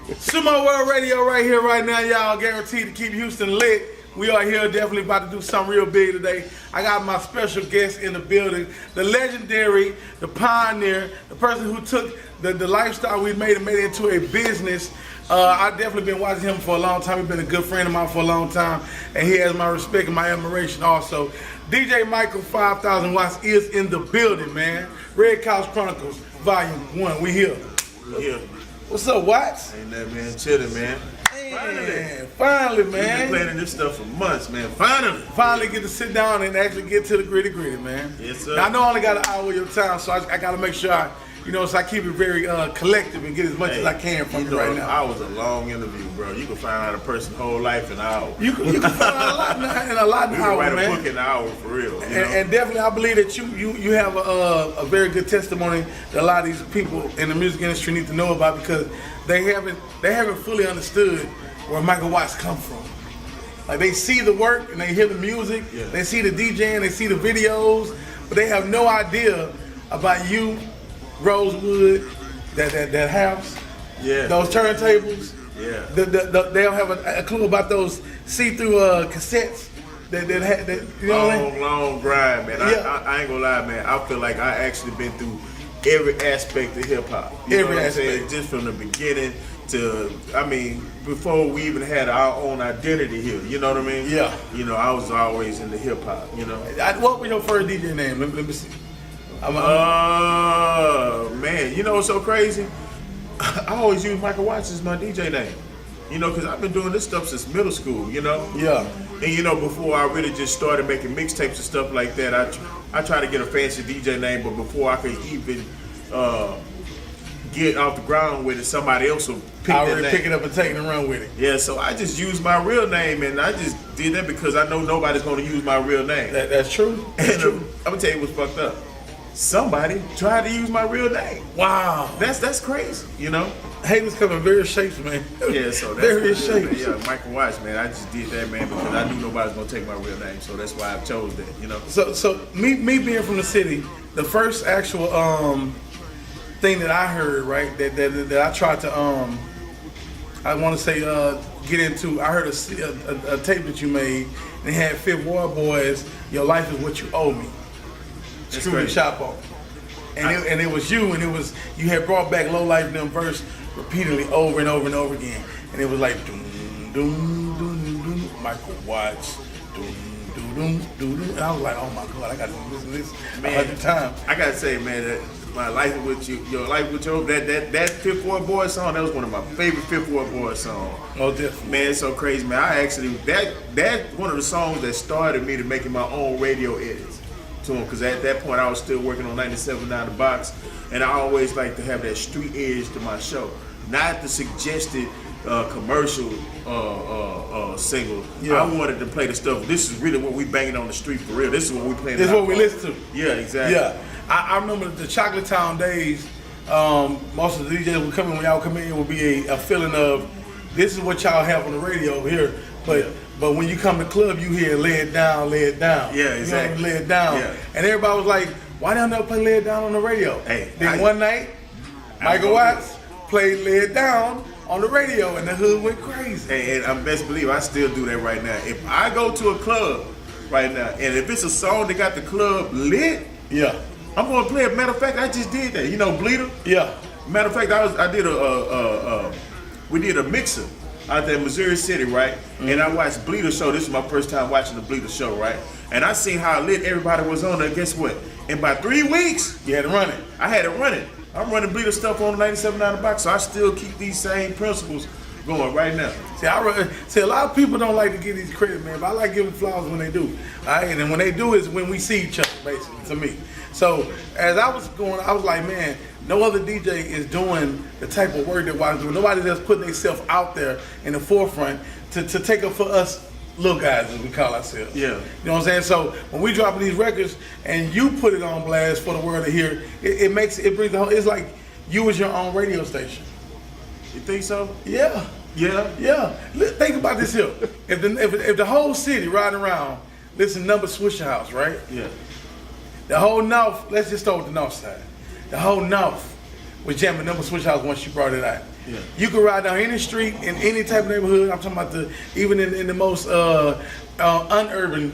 Sumo World Radio right here, right now, y'all. Guaranteed to keep Houston lit. We are here definitely about to do something real big today. I got my special guest in the building, the legendary, the pioneer, the person who took the lifestyle we made and made it into a business. I've definitely been watching him for a long time. He's been a good friend of mine for a long time, and he has my respect and my admiration also. DJ Michael 5000 Watts is in the building, man. Redcouch Chronicles, Volume 1. We here. Yeah. What's up, Watts? Ain't that man chilling, man. Finally, We've man. been planning this stuff for months, man. Finally Get to sit down and actually get to the gritty, man. Yes, sir. Now, I know I only got an hour of your time, so I got to make sure so I keep it very collective and get as much as I can from you right now. I was a long interview, bro. You can find out a person's whole life in an hour. You can find out a lot in a lot in an hour, man. You can write a book in an hour for real. And definitely, I believe that you have a very good testimony that a lot of these people in the music industry need to know about, because they haven't fully understood where Michael Watts come from. Like, they see the work and they hear the music, they see the DJing, they see the videos, but they have no idea about you, Rosewood, that house, those turntables. They don't have a clue about those see-through cassettes that you know what I mean? Long grind, man. I ain't gonna lie, man. I feel like I actually been through every aspect of hip hop. Every aspect, just from the beginning to, before we even had our own identity here. You know what I mean? Yeah. I was always into hip hop. What was your first DJ name? Let me see. Man, what's so crazy? I always use Michael Watts as my DJ name. Because I've been doing this stuff since middle school, Yeah. And before I really just started making mixtapes and stuff like that, I tried to get a fancy DJ name, but before I could even get off the ground with it, somebody else will pick Yeah, so I just used my real name, and I just did that because I know nobody's going to use my real name. That's true. That's true. I'm going to tell you what's fucked up. Somebody tried to use my real name. Wow. That's crazy, Haters come in various shapes, man. Yeah, so that's various shapes. Yeah, Michael Watts, man. I just did that, man, because I knew nobody's gonna take my real name, so that's why I chose that, So me being from the city, the first actual thing that I heard, right, that I tried to I want to say get into. I heard a tape that you made, and it had Fifth Ward Boys. Your life is what you owe me. Screw the shop on. And it was you, and you had brought back Low Life them verse repeatedly over and over and over again, and it was like doom doom doom doom Michael Watts doom doom doom doom, and I was like, oh my god, I got to listen to this 100 times. I gotta say, man, that my life with you, your life with your that Fifth Ward Boy song, that was one of my favorite Fifth Ward Boy songs. Oh, definitely. Man, it's so crazy, man. I actually that one of the songs that started me to making my own radio edits to him, because at that point I was still working on 97.9 The Box, and I always like to have that street edge to my show, not the suggested commercial single. I wanted to play the stuff. This is really what we banging on the street for real. This is what we playing. This is what we listen to. Yeah, exactly. Yeah, I remember the Chocolate Town days. Most of the DJs would come in, when y'all come in, it would be a feeling of, this is what y'all have on the radio here, but when you come to the club, you hear lay it down, lay it down. Yeah, exactly. Lay it down. Yeah. And everybody was like, why don't they play Lay It Down on the radio? Hey, then one night, Michael Watts played Lay It Down on the radio, and the hood went crazy. And I best believe I still do that right now. If I go to a club right now, and if it's a song that got the club lit, I'm gonna play it. Matter of fact, I just did that. Bleeder. Yeah. Matter of fact, we did a mixer out there in Missouri City, right? Mm-hmm. And I watched Bleeder show. This is my first time watching the Bleeder show, right? And I seen how lit everybody was on there. Guess what? In about 3 weeks, you had to run it. I had it running. I'm running Bleeder stuff on 97.9 The Box, so I still keep these same principles going right now. See, a lot of people don't like to give these credit, man, but I like giving flowers when they do. All right? And then when they do is when we see each other, basically, to me. So as I was going, I was like, man, no other DJ is doing the type of work that Watts doing. Nobody that's putting themselves out there in the forefront to take up for us little guys, as we call ourselves. Yeah. You know what I'm saying? So when we dropping these records and you put it on blast for the world to hear, it brings the whole, it's like you was your own radio station. You think so? Yeah. Yeah. Yeah. Think about this here. If the whole city riding around, listen, number Swishahouse, right? Yeah. The whole North, let's just start with the North side. The whole North was jamming number Swishahouse once you brought it out. Yeah. You can ride down any street in any type of neighborhood. I'm talking about even in the most unurban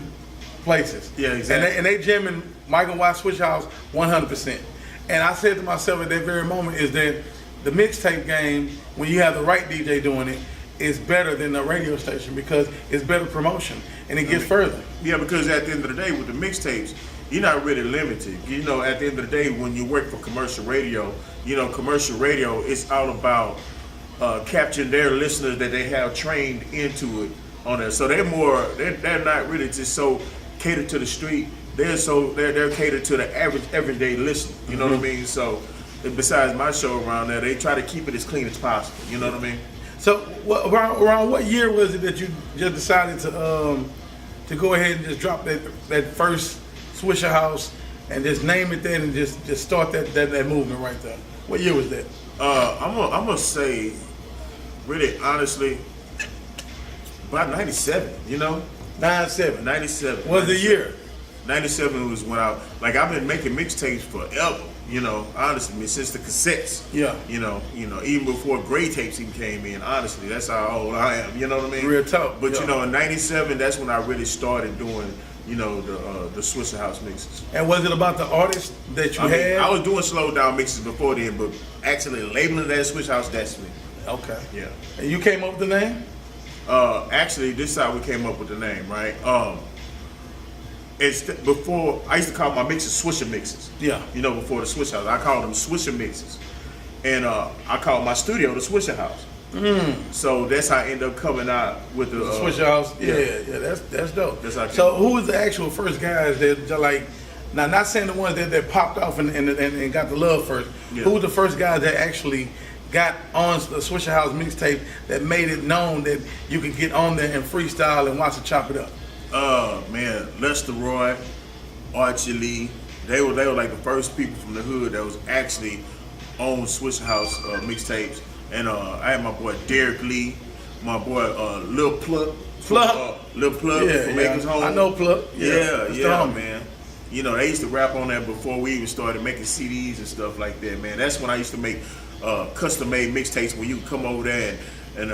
places. Yeah, exactly. And they jamming Michael White Swishahouse 100%. And I said to myself at that very moment is that the mixtape game, when you have the right DJ doing it, is better than the radio station because it's better promotion and it gets further. Yeah, because at the end of the day, with the mixtapes, you're not really limited. You know, at the end of the day, when you work for commercial radio, you know, commercial radio is all about capturing their listeners that they have trained into it on there. So they're not really just so catered to the street. They're catered to the average everyday listener. You know what I mean? So besides my show around there, they try to keep it as clean as possible. You know what I mean? So around what year was it that you just decided to go ahead and just drop that first Swishahouse and just name it then and just start that movement right there? What year was that? I'm gonna say, really honestly, about 97. You know, 97. 97. Was the year? 97 was when I've been making mixtapes forever. You know, honestly, since the cassettes. Yeah. You know, even before gray tapes even came in. Honestly, that's how old I am. You know what I mean? Real talk. But yeah. you know, in '97, that's when I really started doing, you know, the Swishahouse mixes. And was it about the artist that you had? I was doing slow down mixes before then, but actually labeling that Swishahouse, that's me. Okay. Yeah. And you came up with the name? Actually, this is how we came up with the name, right? Before I used to call my mixes Swisha mixes. Yeah. You know, before the Swishahouse, I called them Swisha mixes, and I called my studio the Swishahouse. So that's how I ended up coming out with the Swishahouse. Yeah, that's dope. That's how so who was the actual first guys that like? Now, not saying the ones that popped off and got the love first. Yeah. Who was the first guys that actually got on the Swishahouse mixtape that made it known that you could get on there and freestyle and watch it chop it up? Man, Lester Roy, Archie Lee, they were like the first people from the hood that was actually on Swishahouse mixtapes. And I had my boy Derek Lee, my boy Lil Plug. Lil Plug from Maker's Home. I know Plug. Yeah, man. You know, they used to rap on that before we even started making CDs and stuff like that, man. That's when I used to make custom-made mixtapes where you could come over there and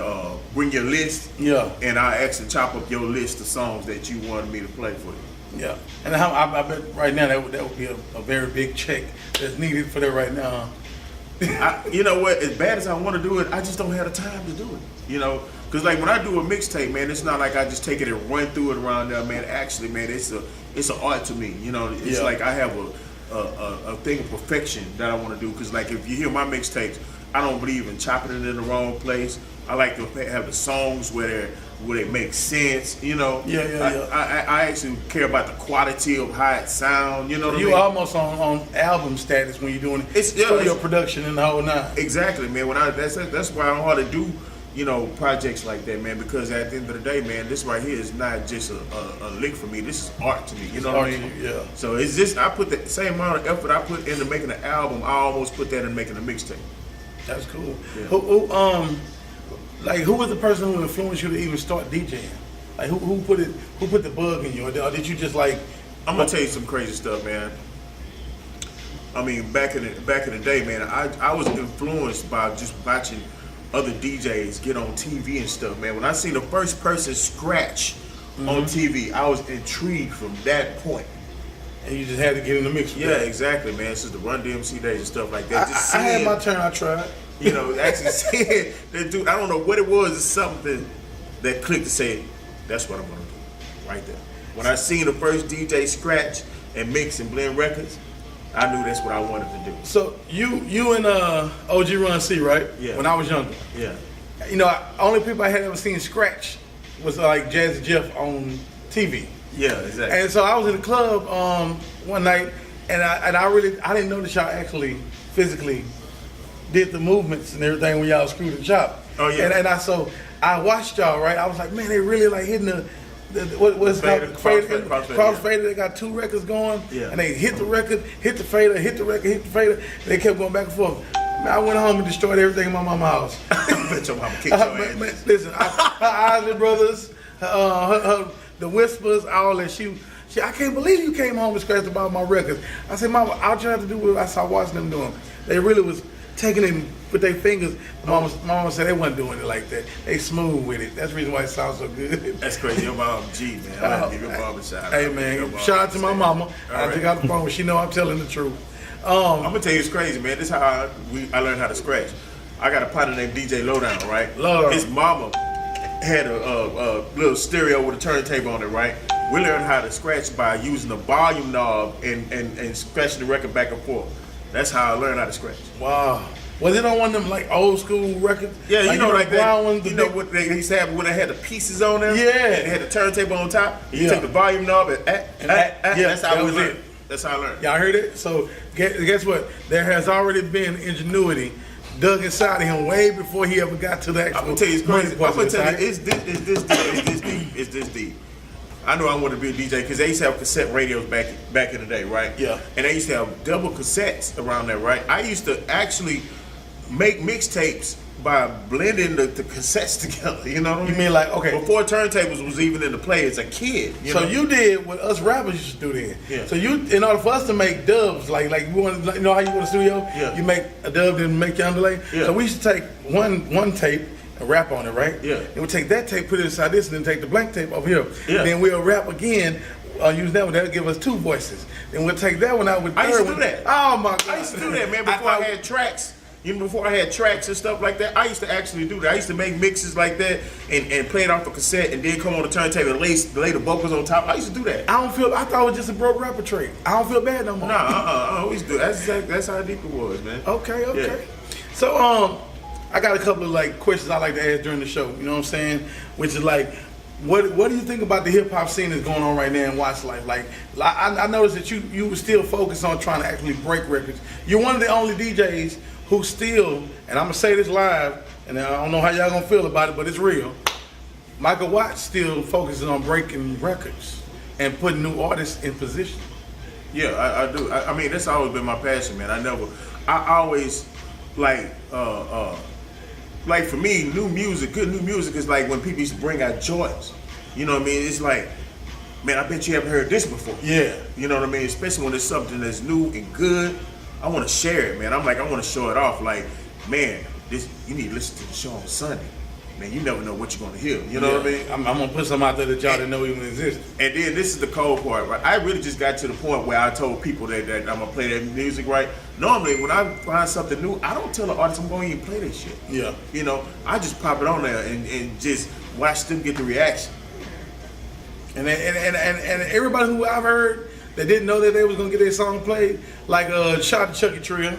bring your list. Yeah. And I actually chop up your list of songs that you wanted me to play for you. Yeah. And I bet right now that would be a very big check that's needed for that right now. You know what? As bad as I want to do it, I just don't have the time to do it. You know, because like when I do a mixtape, man, it's not like I just take it and run through it around there, man. Actually, man, it's an art to me. You know, it's like I have a thing of perfection that I want to do. Because like if you hear my mixtapes, I don't believe in chopping it in the wrong place. I like to have the songs where they make sense. You know. I actually care about the quality of how it sound. You know what I mean? You almost on album status when you're doing studio production and the whole nine. Exactly, man. That's why I'm hard to do, you know, projects like that, man. Because at the end of the day, man, this right here is not just a lick for me. This is art to me. You know what I mean? Yeah. So it's just I put the same amount of effort I put into making an album. I almost put that in making a mixtape. That's cool. Yeah. Who was the person who influenced you to even start DJing? Like who put the bug in you, or did you just like? I'm gonna tell you some crazy stuff, man. I mean, back in the day, man, I was influenced by just watching other DJs get on TV and stuff, man. When I seen the first person scratch on TV, I was intrigued from that point. And you just had to get in the mix with that. Exactly, man. This is the Run DMC days and stuff like that. I had my turn, I tried. You know, actually saying that dude, I don't know what it was, it's something that clicked to say, that's what I'm gonna do. Right there. When I seen the first DJ scratch and mix and blend records, I knew that's what I wanted to do. So you and OG Run C, right? Yeah. When I was younger. Yeah. You know, only people I had ever seen scratch was like Jazzy Jeff on TV. Yeah, exactly. And so I was in the club one night, and I didn't know that y'all actually physically did the movements and everything when y'all screwed and chopped. Oh yeah. And I watched y'all, right? I was like, man, they really like hitting what's called crossfader. They got two records going, and they hit the record, hit the fader, hit the record, hit the fader. They kept going back and forth. Man, I went home and destroyed everything in my mama's house. Bet your mama kicked your ass. Man, listen, her Isley Brothers, the Whispers, all that. She, I can't believe you came home and scratched about my records. I said, Mama, all you have to do was I saw watching them doing. They really was taking it with their fingers. Mama said they wasn't doing it like that. They smooth with it. That's the reason why it sounds so good. That's crazy. Your mom, G, man. I gotta give your mom a shout out. Hey, man, shout out to my mama. I took out the phone. She know I'm telling the truth. I'm gonna tell you it's crazy, man. This is how I learned how to scratch. I got a partner named DJ Lowdown, right? Lowdown. His mama had a little stereo with a turntable on it, right? We learned how to scratch by using the volume knob and scratching the record back and forth. That's how I learned how to scratch. Wow. Was it on one of them like old school records? Yeah, like, you know, like that. Ones, you know what they used to have when they had the pieces on them? Yeah. And they had the turntable on top. You take the volume knob and that's how we learned. That's how I learned. Y'all heard it? So guess what? There has already been ingenuity dug inside of him way before he ever got to the actual. I'm gonna tell you it's crazy. I'm gonna tell you it's this deep. I know I want to be a DJ because they used to have cassette radios back in the day, right? Yeah. And they used to have double cassettes around there, right? I used to actually make mixtapes by blending the cassettes together. You know what I mean? You mean like, okay, before turntables was even in the play as a kid. You did what us rappers used to do then. Yeah. So in order for us to make dubs, like we want, you know how you go to the studio? Yeah. You make a dub and make your underlay. Yeah. So we used to take one tape and rap on it, right? Yeah. And we take that tape, put it inside this, and then take the blank tape over here. Yeah. And then we'll rap again. Use that one. That'll give us two voices. Then we'll take that one out with. I used to one. do that. Oh my God! I used to do that, man. Before I had tracks. Even before I had tracks and stuff like that, I used to actually do that. I used to make mixes like that and play it off a cassette and then come on the turntable and lay the vocals on top. I used to do that. I thought it was just a broke rapper trait. I don't feel bad no more. Nah, I always do. That's how deep it was, man. Okay. Yeah. So I got a couple of like questions I like to ask during the show. You know what I'm saying? Which is like, what do you think about the hip hop scene that's going on right now in Watts Life? Like I noticed that you were still focused on trying to actually break records. You're one of the only DJs who still, and I'm gonna say this live, and I don't know how y'all gonna feel about it, but it's real. Michael Watts still focuses on breaking records and putting new artists in position. Yeah, I do. I mean, that's always been my passion, man. I always like for me, good new music is like when people used to bring out joints. You know what I mean? It's like, man, I bet you haven't heard this before. Yeah. You know what I mean? Especially when it's something that's new and good. I want to share it, man. I want to show it off. Like, man, you need to listen to the show on Sunday. Man, you never know what you're going to hear. You know what I mean? I'm going to put something out there that y'all didn't know even existed. And then this is the cold part, right? I really just got to the point where I told people that I'm going to play that music, right? Normally, when I find something new, I don't tell the artist I'm going to even play that shit. Yeah. You know, I just pop it on there and just watch them get the reaction. And everybody who I've heard that didn't know that they was gonna get their song played, like shout out to Chucky Trill.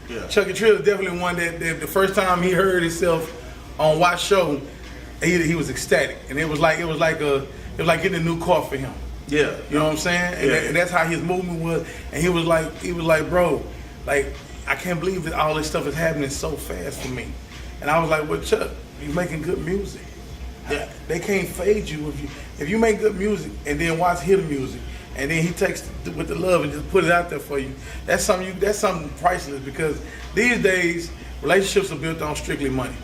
Yeah. Chucky Trill is definitely one that the first time he heard himself on Watts show, he was ecstatic, and it was like getting a new car for him. Yeah. You know what I'm saying? And that's how his movement was. And he was like, bro, like I can't believe that all this stuff is happening so fast for me. And I was like, well, Chuck, you're making good music. Yeah. They can't fade you if you make good music and then Watts hear the music. And then he takes with the love and just put it out there for you. That's something priceless, because these days relationships are built on strictly money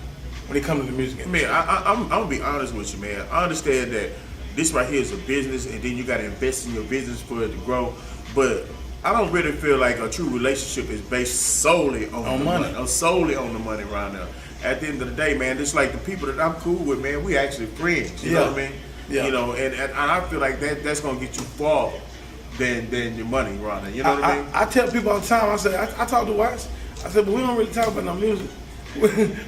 when it comes to the music industry. Man, I'm gonna be honest with you, man. I understand that this right here is a business, and then you gotta invest in your business for it to grow. But I don't really feel like a true relationship is based solely on the money. Or solely on the money around there. At the end of the day, man, it's like the people that I'm cool with, man, we actually friends. You know what I mean? Yeah. You know, and I feel like that's gonna get you far than your money around there. You know what I mean? I tell people all the time, I talk to Watts, I said, but we don't really talk about no music.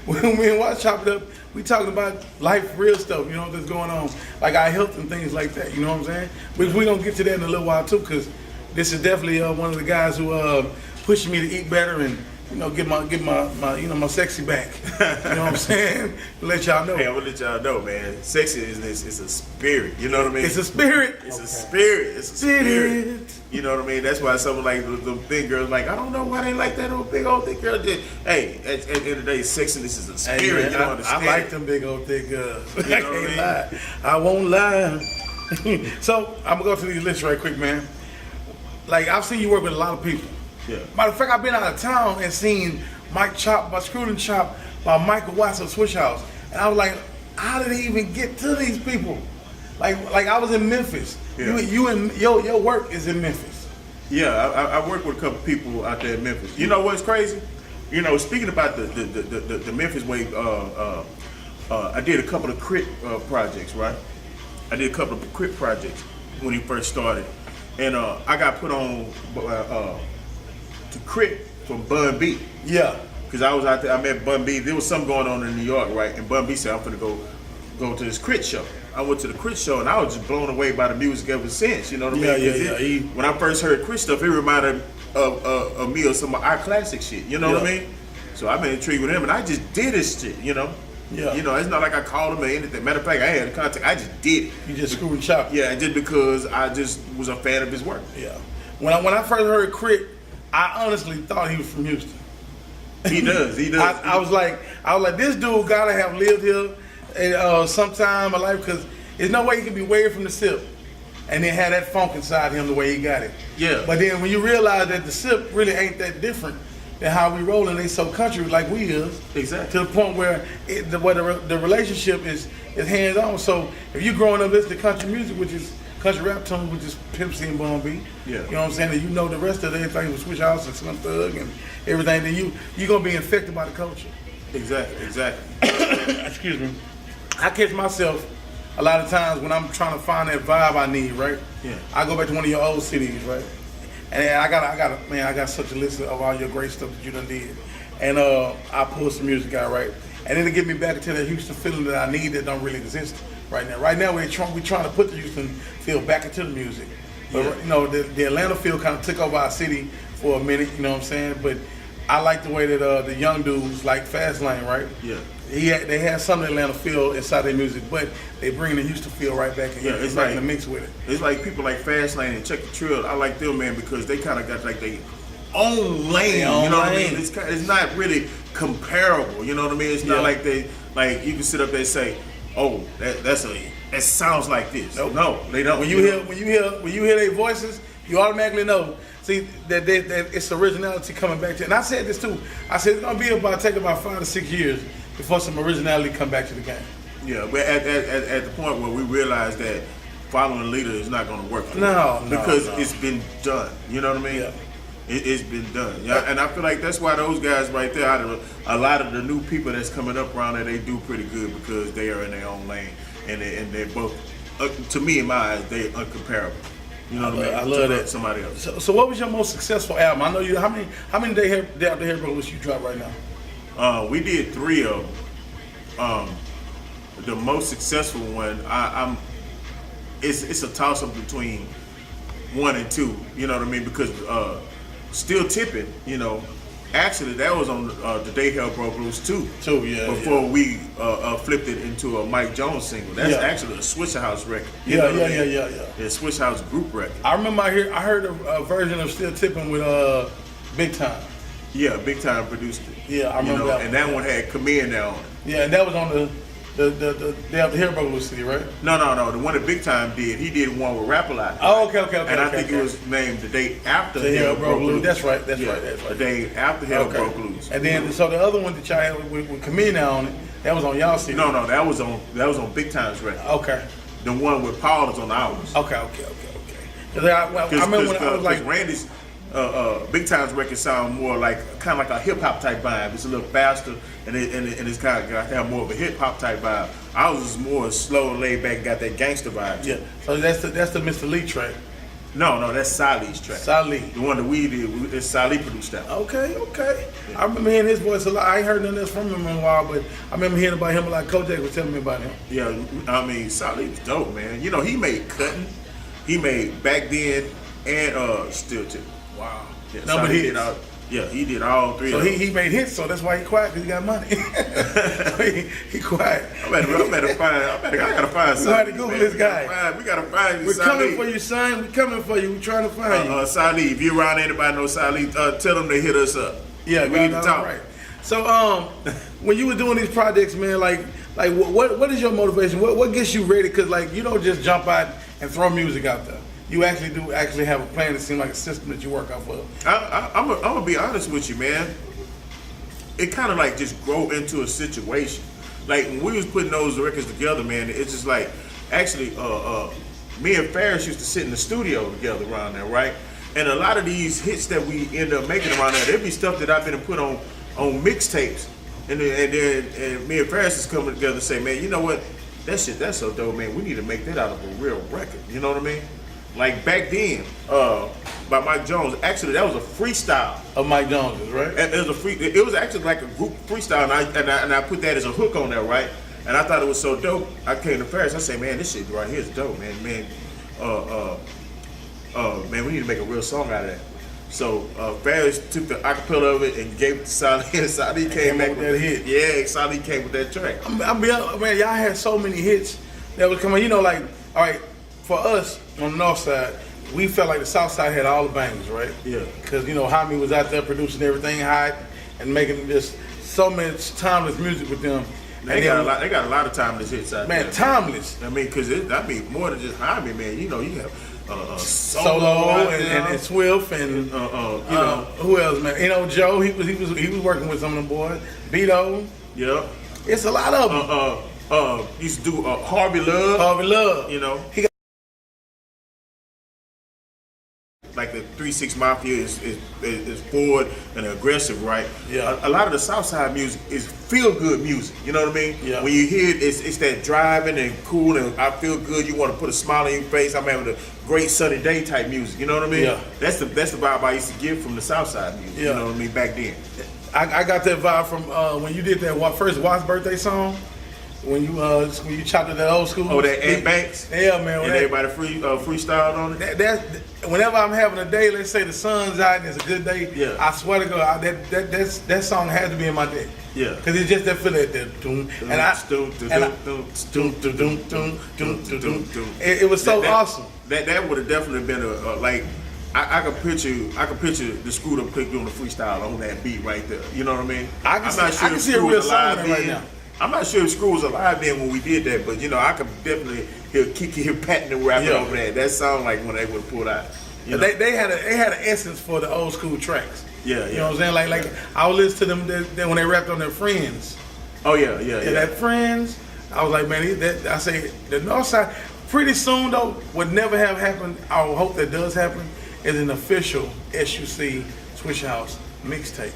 When me and Watts chop it up, we talking about life, real stuff, you know, that's going on, like our health and things like that, you know what I'm saying? We're gonna get to that in a little while too, because this is definitely one of the guys who pushing me to eat better and, you know, get my sexy back. You know what I'm saying? Let y'all know. Hey, I'm gonna let y'all know, man. Sexy is a spirit. You know what I mean? It's a spirit. It's a spirit. It's a spirit. You know what I mean? That's why someone like the big girls like, I don't know why they like that old big old thick girl did. Hey, at the end of the day, sexiness is a spirit. Hey, man, you don't understand. I like them big old thick girls. You know what I mean? Lie. I won't lie. So I'm gonna go through these lists right quick, man. Like, I've seen you work with a lot of people. Yeah. Matter of fact, I've been out of town and seen Mike Chop by Screwed and Chop by Michael Watts of Swishahouse. And I was like, how did he even get to these people? Like I was in Memphis. Yeah. You and your work is in Memphis. Yeah, I work with a couple people out there in Memphis. You know what's crazy? You know, speaking about the Memphis way, I did a couple of crit projects, right? I did a couple of crit projects when he first started, and I got put on to crit from Bun B. Yeah. Because I was out there, I met Bun B. There was something going on in New York, right? And Bun B said, I'm gonna go to this crit show. I went to the crit show and I was just blown away by the music ever since. You know what I mean? When I first heard crit stuff, it reminded of me of some of our classic shit. You know what I mean? So I've been intrigued with him, and I just did this shit. You know? Yeah. You know, it's not like I called him or anything. Matter of fact, I had a contact. I just did it. You just screwed and chopped. Yeah, and just because I just was a fan of his work. Yeah. When I first heard Crit, I honestly thought he was from Houston. He does. He does. I was like, this dude gotta have lived here sometime in my life, because there's no way he can be way from the SIP and then have that funk inside him the way he got it. Yeah. But then when you realize that the SIP really ain't that different than how we roll, and they so country like we is. Exactly. To the point where the relationship is hands on. So if you growing up listening to country music, which is country rap tunes, which is Pimp C and Bun B, yeah. You know what I'm saying? And you know the rest of everything with Swishahouse and SLIMTHUG and everything, then you're gonna be infected by the culture. Exactly. Excuse me. I catch myself a lot of times when I'm trying to find that vibe I need, right? Yeah. I go back to one of your old CDs, right? And I got such a list of all your great stuff that you done did. And I pull some music out, right? And then it get me back into that Houston feeling that I need that don't really exist right now. Right now we're trying to put the Houston feel back into the music. But you know, the Atlanta feel kind of took over our city for a minute, you know what I'm saying? But I like the way that the young dudes like Fast Lane, right? Yeah. They had some Atlanta feel inside their music, but they bring the Houston feel right back in. Yeah, it's like in the mix with it. It's like people like Fast Lane and Check the Trill. I like them, man, because they kind of got like their own lane. You know what I mean? It's not really comparable. You know what I mean? It's not like you can sit up there and say, oh, that sounds like this. Nope. No, they don't. When you hear their voices, you automatically know. See that it's originality coming back to. And I said this too. I said it's gonna take about 5 to 6 years before some originality come back to the game. Yeah, but at the point where we realize that following a leader is not going to work. Because it's been done. You know what I mean? Yeah. It's been done. Yeah, and I feel like that's why those guys right there, out of a lot of the new people that's coming up around there, they do pretty good because they are in their own lane, and they're both, to me in my eyes, they're uncomparable. You know what I mean? I love that. Somebody else. So what was your most successful album? I know you. How many Day After Hair Bro you drop right now? We did 3 of them. The most successful one, it's a toss up between 1 and 2. You know what I mean? Because Still Tipping, you know, actually that was on the Day Hell Bro Blues 2. Before we flipped it into a Mike Jones single. That's actually a Swishahouse record. Yeah. The Swishahouse group record. I remember I heard a version of Still Tipping with Big Time. Yeah, Big Time produced it. Yeah, I remember that. And that one had Camille now on it. Yeah, and that was on the Day After Hair Bro City, right? No. The one that Big Time did, he did one with Rap-A-Lot. Oh, okay. And I think it was named The Day After Hair Bro Blues. That's right. The Day After Hair Bro Blues. And then, so the other one that y'all had with Camille now on it, that was on y'all city. No, that was on Big Time's record. Okay. The one with Paul is on ours. Okay. Because I remember when I was like, Randy's Big Time's record sound more like kind of like a hip hop type vibe. It's a little faster, and it's kind of got to have more of a hip hop type vibe. Ours is more slow, laid back, got that gangster vibe. Yeah. So that's the Mr. Lee track. No, that's Salih's track. Salih. The one that we did, it's Salih produced that. Okay. I remember hearing his voice a lot. I ain't heard nothing else from him in a while, but I remember hearing about him a lot. Kojak was telling me about him. Yeah, I mean, Salih was dope, man. You know, he made Cutting, he made Back Then, and Still Tipping. Wow. Yeah, so he did all 3 so of them. he made hits, so that's why he quiet, because he got money. So he quiet. I gotta find something. We had to Google this guy. We gotta find We're coming for you, son. We're coming for you. We're trying to find you. Salih, if you're around anybody know Salih, tell them to hit us up. Yeah, we need to talk. Right. So when you were doing these projects, man, like what is your motivation? What gets you ready? Because like you don't just jump out and throw music out there. You actually have a plan that seems like a system that you work off of. I'm gonna be honest with you, man. It kind of like just grow into a situation. Like when we was putting those records together, man, it's just like actually me and Ferris used to sit in the studio together around there, right? And a lot of these hits that we end up making around there, there'd be stuff that I've been put on on mixtapes, and then me and Ferris is coming together and say, man, you know what? That's so dope, man. We need to make that out of a real record. You know what I mean? Like back then, by Mike Jones. Actually, that was a freestyle of Mike Jones's, right? It was actually like a group freestyle, and I put that as a hook on there, right? And I thought it was so dope. I came to Ferris. I said, man, this shit right here is dope, man. Man, we need to make a real song out of that. So Ferris took the acapella of it and gave it to Solid, and Solid came back with that hit. Yeah, Solid came with that track. Man, y'all had so many hits that was coming. You know, like, all right, for us on the north side, we felt like the south side had all the bangers, right? Yeah. Because, you know, Jaime was out there producing everything hot and making just so much timeless music with them. They got a lot of timeless hits out there. Man, timeless. I mean, because more than just Jaime, man. You know, you have Solo and Swift and you know who else, man? You know, Joe. He was working with some of them boys. Beto. Yeah. It's a lot of them. Used to do Harvey Love. Harvey Love. You know. Like the 3-6 Mafia is forward and aggressive, right? Yeah. A lot of the Southside music is feel good music. You know what I mean? Yeah. When you hear it, it's that driving and cool and I feel good. You want to put a smile on your face. I'm having a great sunny day type music. You know what I mean? Yeah. That's the vibe I used to get from the Southside music. Yeah. You know what I mean? Back then. I got that vibe from when you did that first Watts birthday song. When you chopped at that old school. Oh, that Ed Banks. Yeah, man. And everybody freestyled on it. Whenever I'm having a day, let's say the sun's out and it's a good day. Yeah. I swear to God, that song has to be in my day. Yeah. Because it's just that feeling. It was so awesome. That would have definitely been like. I could picture the Screwed Up Click doing a freestyle on that beat right there. You know what I mean? I can see a real song right now. I'm not sure if Screw was alive then when we did that, but you know, I could definitely hear Kiki here patting and rapping over that. That sound like when they would have pulled out. You know? They had an essence for the old school tracks. Yeah, you know what I'm saying? Like I would listen to them when they rapped on their Friends. Oh yeah. That Friends. I was like, man, I say the North Side. Pretty soon though, would never have happened. I would hope that does happen. Is an official SUC Swishahouse mixtape.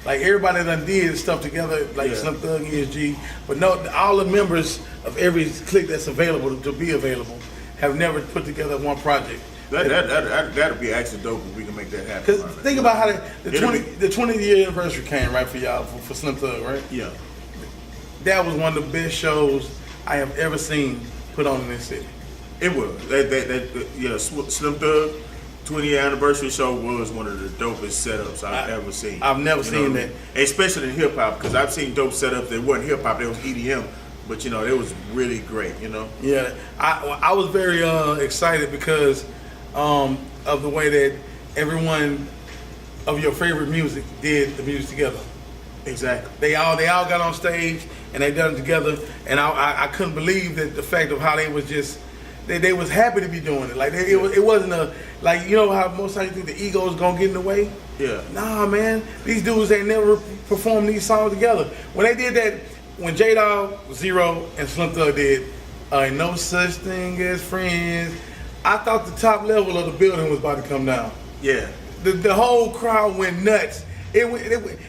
Like everybody done did stuff together, like SLIMTHUG, ESG, but no, all the members of every clique that's available to be available have never put together one project. That'd be actually dope if we can make that happen. Because think about how the 20th year anniversary came, right, for y'all, for SLIMTHUG, right? Yeah. That was one of the best shows I have ever seen put on in this city. It was. SLIMTHUG 20th anniversary show was one of the dopest setups I've ever seen. I've never seen that. Especially in hip hop, because I've seen dope setups that weren't hip hop, they was EDM, but you know, it was really great, you know? Yeah, I was very excited because of the way that everyone of your favorite music did the music together. Exactly. They all got on stage and they done it together, and I couldn't believe that the fact of how they was just. They was happy to be doing it. Like it wasn't a like, you know how most times you think the ego is gonna get in the way. Yeah. Nah, man. These dudes ain't never performed these songs together. When they did that, when J-Dog, Zero, and SLIMTHUG did No Such Thing as Friends, I thought the top level of the building was about to come down. Yeah. The whole crowd went nuts. It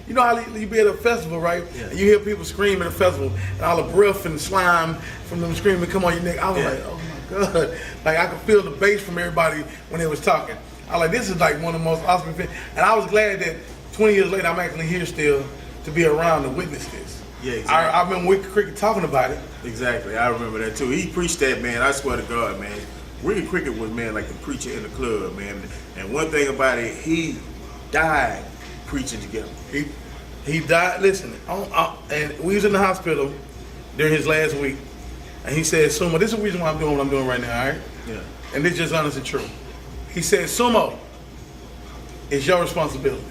you know how you be at a festival, right? Yeah. And you hear people scream at a festival, and all the breath and slime from them screaming come on your neck. I was like, oh my God. Like I could feel the bass from everybody when they was talking. I was like, this is like one of the most awesome things. And I was glad that 20 years later, I'm actually here still to be around to witness this. Yeah, exactly. I remember Wicked Cricket talking about it. Exactly, I remember that too. He preached that, man. I swear to God, man. Wicked Cricket was, man, like the preacher in the club, man. And one thing about it, he died preaching together. He died. Listen, and we was in the hospital during his last week, and he said, "Sumo, this is the reason why I'm doing what I'm doing right now, all right? Yeah. And this is just honest and true." He said, "Sumo, it's your responsibility."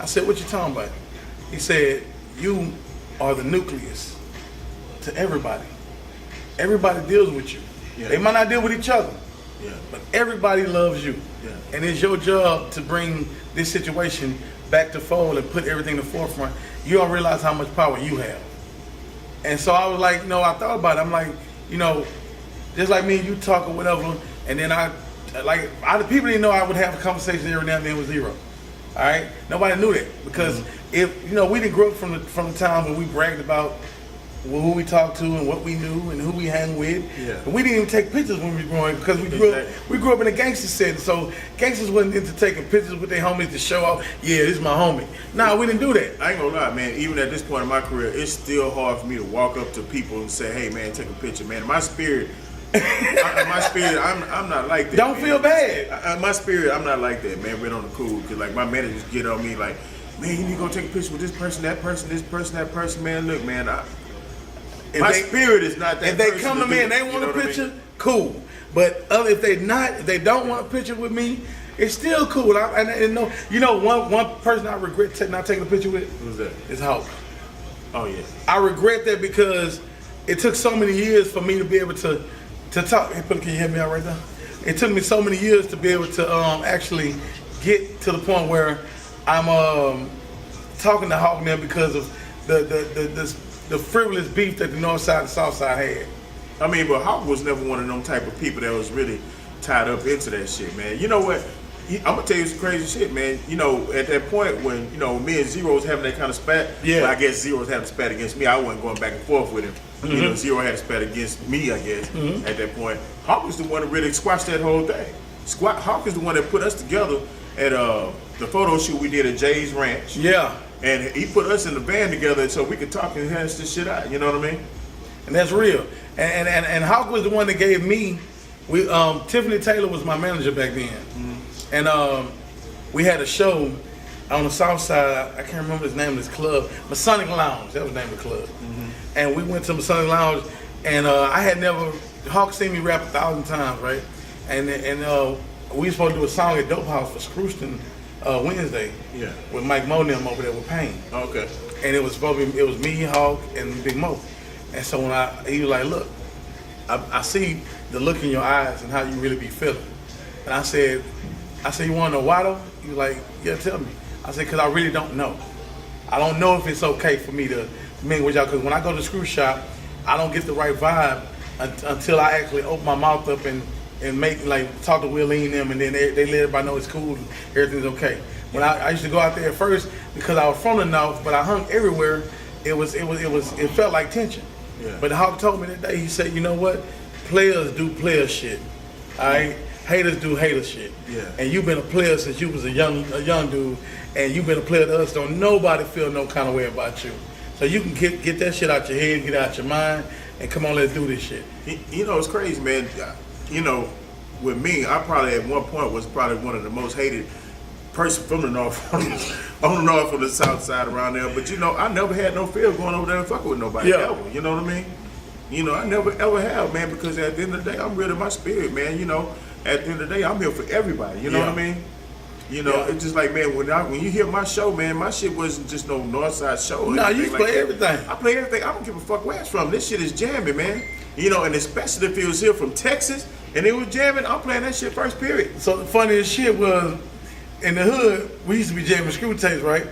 I said, "What you talking about?" He said, "You are the nucleus to everybody. Everybody deals with you. Yeah. They might not deal with each other, but everybody loves you. Yeah. And it's your job to bring this situation back to fold and put everything in the forefront. You don't realize how much power you have." And so I was like, I thought about it. I'm like, just like me and you talk or whatever, and then the people didn't know I would have a conversation every now and then with Zero. All right, nobody knew that because if you know we didn't grow up from the time when we bragged about who we talked to and what we knew and who we hang with. Yeah. And we didn't even take pictures when we were growing because we grew up in a gangster setting. So gangsters wasn't into taking pictures with their homies to show off. Yeah, this is my homie. Nah, we didn't do that. I ain't gonna lie, man. Even at this point in my career, it's still hard for me to walk up to people and say, "Hey, man, take a picture, man." My spirit, I'm not like that. Don't man. feel bad. My spirit, I'm not like that, man. We're on the cool because like my managers get on me like, "Man, you need to go take a picture with this person, that person, this person, that person." Man, look, man, my spirit is not that. If they come to me and they want a picture, cool. But if they don't want a picture with me, it's still cool. One person I regret not taking a picture with. Who's that? Is Hawk. Oh yeah. I regret that because it took so many years for me to be able to talk. Hey, can you hear me out right now? It took me so many years to be able to actually get to the point where I'm talking to Hawk now because of the frivolous beef that the North Side and South Side had. I mean, but Hawk was never one of them type of people that was really tied up into that shit, man. You know what? I'm gonna tell you some crazy shit, man. You know, at that point when me and Zero was having that kind of spat, yeah. Well, I guess Zero was having a spat against me. I wasn't going back and forth with him. Mm-hmm. You know, Zero had a spat against me, I guess. At that point, Hawk was the one that really squashed that whole thing. Hawk is the one that put us together at the photo shoot we did at Jay's Ranch. Yeah. And he put us in the band together so we could talk and hash this shit out. You know what I mean? And that's real. And Hawk was the one that gave me. Tiffany Taylor was my manager back then, and we had a show on the South Side. I can't remember the name of this club, Masonic Lounge. That was the name of the club. And we went to Masonic Lounge, and I had never. Hawk seen me rap 1,000 times, right? And we were supposed to do a song at Dope House for Scrooston Wednesday. Yeah. With Mike Mo and them over there with Payne. Okay. And it was supposed to be, it was me, Hawk, and Big Mo. And so when he was like, "Look, I see the look in your eyes and how you really be feeling." And I said, "You want to know why though?" He was like, "Yeah, tell me." I said, "Because I really don't know. I don't know if it's okay for me to mingle with y'all. Because when I go to the screw shop, I don't get the right vibe until I actually open my mouth up and make talk to Willie and them, and then they let everybody know it's cool and everything's okay." When I used to go out there at first because I was from the North, but I hung everywhere. It felt like tension. Yeah. But Hawk told me that day, he said, "You know what? Players do player shit. All right? Haters do hater shit. Yeah. And you've been a player since you was a young dude, and you've been a player to us. Don't nobody feel no kind of way about you. So you can get that shit out your head, get out your mind, and come on, let's do this shit." You know, it's crazy, man. You know, with me, I probably at one point was probably one of the most hated person from the North, on the North, from the South Side around there. But you know, I never had no fear going over there and fucking with nobody ever. You know what I mean? You know, I never ever have, man, because at the end of the day, I'm real in my spirit, man. You know, at the end of the day, I'm here for everybody. You know what I mean? You know, it's just like, man, when you hear my show, man, my shit wasn't just no North Side show. No, you play everything. I play everything. I don't give a fuck where it's from. This shit is jamming, man. You know, and especially if it was here from Texas and it was jamming, I'm playing that shit first, period. So the funniest shit was, in the hood, we used to be jamming screw tapes, right?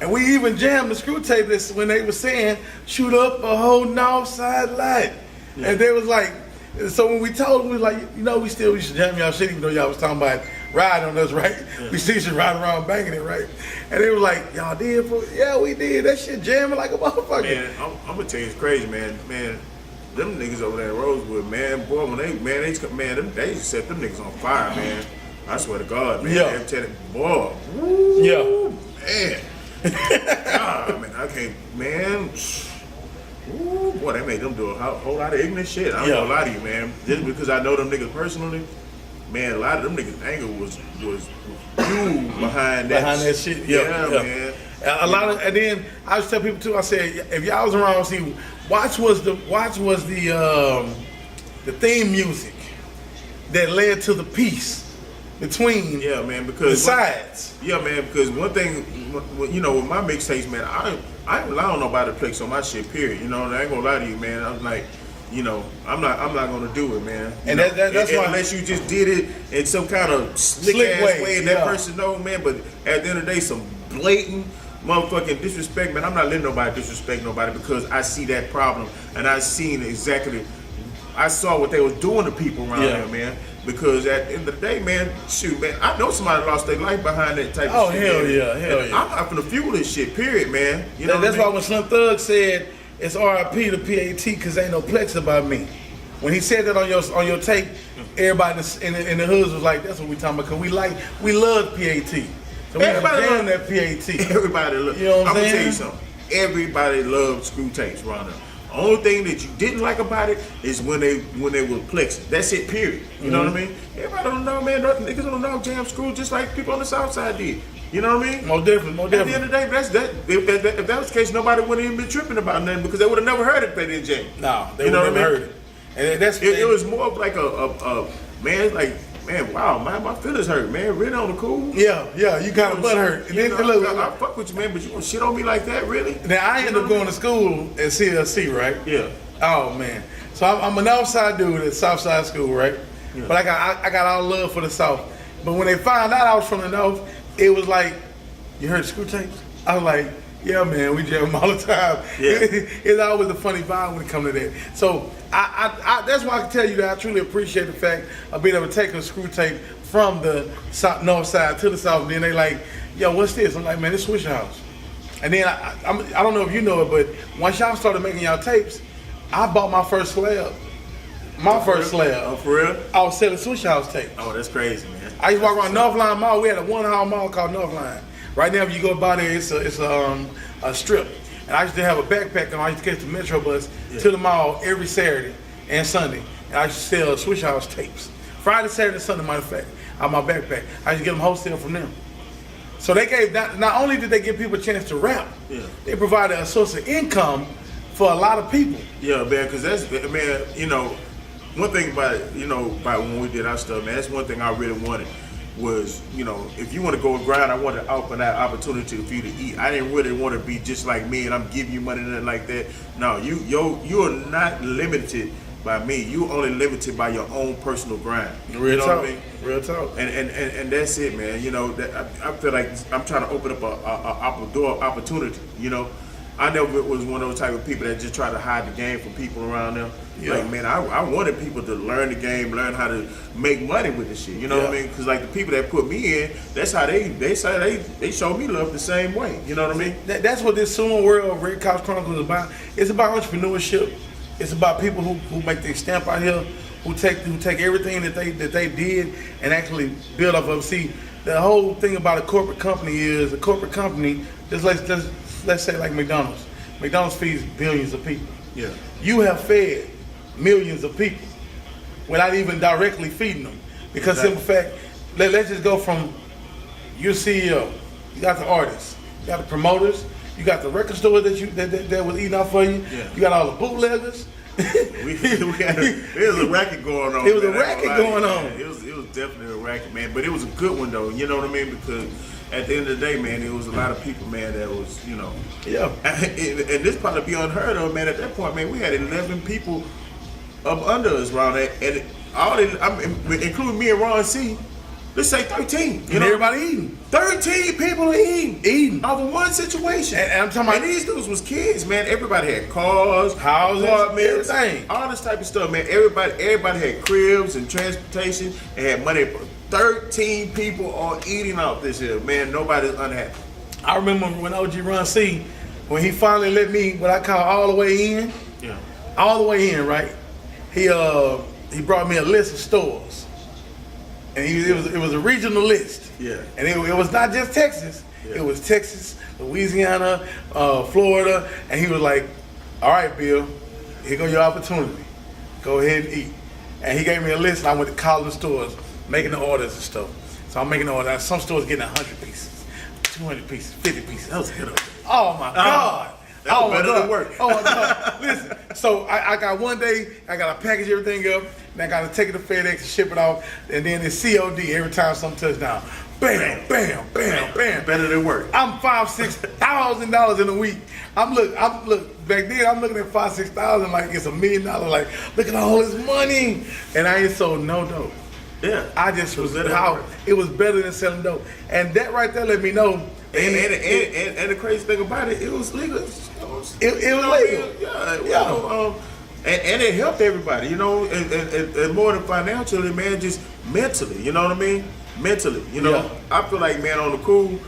And we even jammed the screw tape when they were saying, "Shoot up a whole North Side light." Yeah. And they was like, so when we told them, we was like, you know, we still used to jam y'all shit, even though y'all was talking about riding on us, right? Yeah. We still used to ride around banging it, right? And they was like, "Y'all did? Yeah, we did. That shit jamming like a motherfucker." Man, I'm gonna tell you, it's crazy, man. Man, them niggas over there in Rosewood, man, boy, when they set them niggas on fire, man. I swear to God, man. Yeah. Boy. Woo, yeah. Man. God, man, I can't, man. Ooh, boy, they made them do a whole lot of ignorant shit. I ain't gonna lie to you, man. Just because I know them niggas personally, man, a lot of them niggas' anger was you behind that shit. Yeah, man. A lot of, and then I used to tell people too. I said, if y'all was around, see, watch was the theme music that led to the peace between because the sides. Because one thing, you know, with my mixtapes, man, I ain't rely on nobody to play on my shit, period. You know, and I ain't gonna lie to you, man. I'm like, you know, I'm not gonna do it, man. And that's why, unless you just did it in some kind of slick ass way, and that person know, man. But at the end of the day, some blatant motherfucking disrespect, man. I'm not letting nobody disrespect nobody because I see that problem and I seen exactly I saw what they was doing to people around there, man. Because at the end of the day, man, shoot, man, I know somebody lost their life behind that type of shit. Oh, hell yeah, hell yeah. I'm not gonna fuel this shit, period, man. You know that's what I why when SLIMTHUG said it's RIP to PAT because ain't no plex about me. When he said that on your tape, everybody in the hoods was like, that's what we talking about, because we love PAT. So we damn that PAT. Everybody love. You know what I'm gonna saying? tell you something. Everybody loved screw tapes around there. The only thing that you didn't like about it is when they were plexing. That's it, period. You know what I mean? Everybody don't know, man. Niggas don't know jam screw just like people on the south side did. You know what I mean? More different. At the end of the day, if that was the case, nobody wouldn't even be tripping about nothing because they would have never heard it if they didn't jam. No, they would have never heard it. And it was more of like a man, like, man, wow, man, my feelings hurt, man. Really on the cool. Yeah, you kind of butt hurt. And then, look, I fuck with you, man, but you gonna shit on me like that, really? Now I ended up going to school at CLC, right? Yeah. Oh man, so I'm a north side dude at south side school, right? Yeah. But I got all love for the south. But when they found out I was from the north, it was like, you heard screw tapes? I was like, yeah, man, we jam them all the time. Yeah. It's always a funny vibe when it comes to that. So I that's why I can tell you that I truly appreciate the fact of being able to take a screw tape from the north side to the south. And then they like, yo, what's this? I'm like, man, it's Swishahouse. And then I don't know if you know it, but once y'all started making y'all tapes, I bought my first slab. Oh, for real? I was selling Swishahouse tapes. Oh, that's crazy, man. I used to walk around Northline Mall. We had a one-hall mall called Northline. Right now, if you go by there, it's a strip. And I used to have a backpack, and I used to catch the Metro bus to the mall every Saturday and Sunday. And I used to sell Swishahouse tapes. Friday, Saturday, Sunday, matter of fact, out of my backpack. I used to get them wholesale from them. So they gave, not only did they give people a chance to rap, they provided a source of income for a lot of people. Yeah, man, because that's, man, you know, one thing about it, you know, about when we did our stuff, man, that's one thing I really wanted was, you know, if you want to go and grind, I wanted to open that opportunity for you to eat. I didn't really want to be just like me and I'm giving you money and nothing like that. No, you are not limited by me. You only limited by your own personal grind. Real talk. What I mean? Real talk. And that's it, man. You know, that I feel like I'm trying to open up a door opportunity. You know, I never was one of those type of people that just try to hide the game from people around them. Yeah. Like, man, I wanted people to learn the game, learn how to make money with the shit. You know what I mean? Because like the people that put me in, that's how they show me love the same way. You know what I mean? That's what this SUMOWORLD Redcouch Chronicles is about. It's about entrepreneurship. It's about people who make their stamp out here, who take everything that they did and actually build off of. See, the whole thing about a corporate company is a corporate company. Just let's say like McDonald's. McDonald's feeds billions of people. Yeah. You have fed millions of people without even directly feeding them. Because simple fact, let's just go from your CEO, you got the artists, you got the promoters, you got the record stores that was eating off for you, you got all the bootleggers. There was a racket going on. It was a racket going on. It was definitely a racket, man. But it was a good one though. You know what I mean? Because at the end of the day, man, it was a lot of people, man, that was, you know. Yeah. And this probably be unheard of, man. At that point, man, we had 11 people up under us around that, and including me and Ron C. Let's say 13. You know, everybody eating. 13 people are eating over one situation. And I'm talking about, and these dudes was kids, man. Everybody had cars, houses, apartments, everything, all this type of stuff, man. Everybody had cribs and transportation and had money. 13 people are eating out this year, man. Nobody's unhappy. I remember when OG Ron C, when he finally let me, what I call all the way in. Yeah. All the way in, right? He brought me a list of stores. And it was a regional list. Yeah. And it was not just Texas. Yeah. It was Texas, Louisiana, Florida. And he was like, all right, Bill, here go your opportunity. Go ahead and eat. And he gave me a list, and I went to calling the stores, making the orders and stuff. So I'm making the orders. Some stores getting 100 pieces, 200 pieces, 50 pieces. That was a hit. Oh my God. That was better than work. Oh my God. Listen, so I got one day, I got to package everything up, and I got to take it to FedEx and ship it off, and then it's COD every time something touchdown. Bam, bam, bam, bam. Better than work. I'm $5,000-$6,000 in a week. I'm back then I'm looking at $5,000-$6,000 like it's $1 million. Like, look at all this money, and I ain't sold no dope. Yeah, I just was how it was better than selling dope, and that right there let me know. And the crazy thing about it, it was legal. It was legal. Yeah. and it helped everybody, you know, and more than financially, man, just mentally, you know what I mean? Mentally, you know, I feel like, man, on the cool,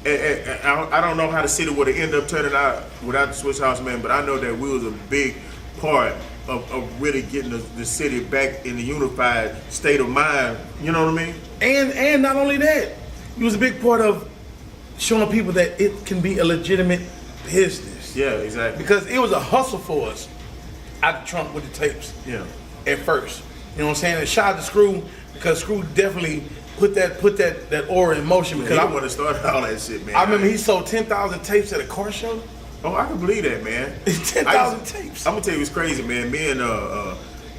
and I don't know how the city would have ended up turning out without the Swishahouse, man, but I know that we was a big part of really getting the city back in the unified state of mind, you know what I mean? And not only that, it was a big part of showing people that it can be a legitimate business. Yeah, exactly. Because it was a hustle for us out the trunk with the tapes. Yeah. At first. You know what I'm saying? And shout out to Screw, because Screw definitely put that aura in motion. Because I want to start all that shit, man. I remember he sold 10,000 tapes at a car show. Oh, I can believe that, man. 10,000 tapes. I'm gonna tell you what's crazy, man. Me and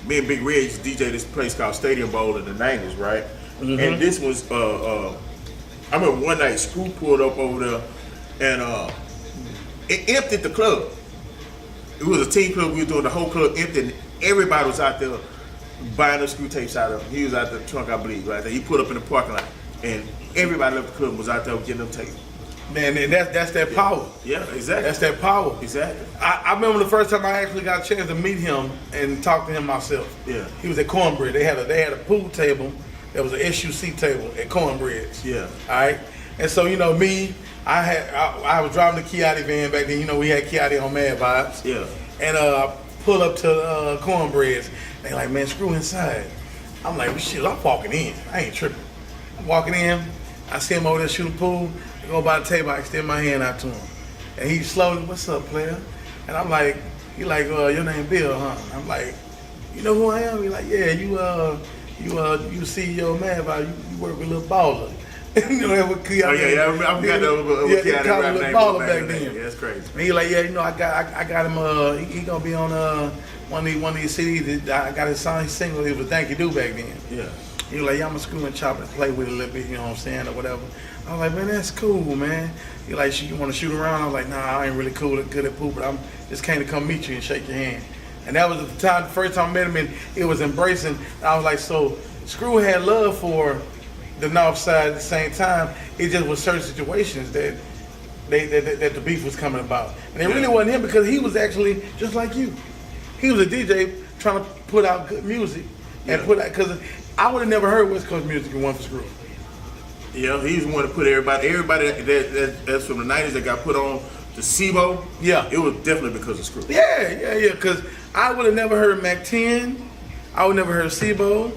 Big Red used to DJ this place called Stadium Bowl in the 90s, right? Mm-hmm. And this was I remember one night Screw pulled up over there and it emptied the club. It was a team club. We were doing the whole club empty, and everybody was out there buying the Screw tapes out of him. He was out the trunk, I believe, right there. He put up in the parking lot, and everybody left the club and was out there getting them tapes. Man, and that's that power. Yeah, exactly. That's that power. Exactly. I remember the first time I actually got a chance to meet him and talk to him myself. Yeah. He was at Cornbread. They had a pool table. There was an SUC table at Cornbread's. Yeah. All right. And so, you know, me, I was driving the Kiati van back then. You know, we had Kiati on Mad Vibes. Yeah. And pull up to Cornbread's. They like, man, Screw inside. I'm like, well, shit, I'm walking in. I ain't tripping. I'm walking in. I see him over there shooting pool. I go by the table. I extend my hand out to him. And he slowly, what's up, player? And I'm like, he like, your name Bill, huh? I'm like, you know who I am? He like, yeah, you CEO of Mad Vibes. You work with Lil Baller. You know that what Kiati. Oh yeah, I forgot that Kiati rap name Baller back then. Yeah, that's crazy. And he like, yeah, you know, I got him. He gonna be on one of these CDs. That I got his song, his single. It was Thank You Do back then. Yeah. He was like, yeah, I'm gonna screw and chop and play with it a little bit. You know what I'm saying, or whatever. I was like, man, that's cool, man. He like, you want to shoot around? I was like, nah, I ain't really good at poop, but I'm just came to come meet you and shake your hand. And that was the time, the first time I met him, and it was embracing. I was like, so Screw had love for the North Side at the same time. It just was certain situations that the beef was coming about. And it really wasn't him, because he was actually just like you. He was a DJ trying to put out good music and put out, because I would have never heard West Coast music in one for Screw. Yeah, he was the one to put everybody that's from the 90s that got put on the SIBO. Yeah. It was definitely because of Screw. Yeah, because I would have never heard Mac 10. I would never heard SIBO.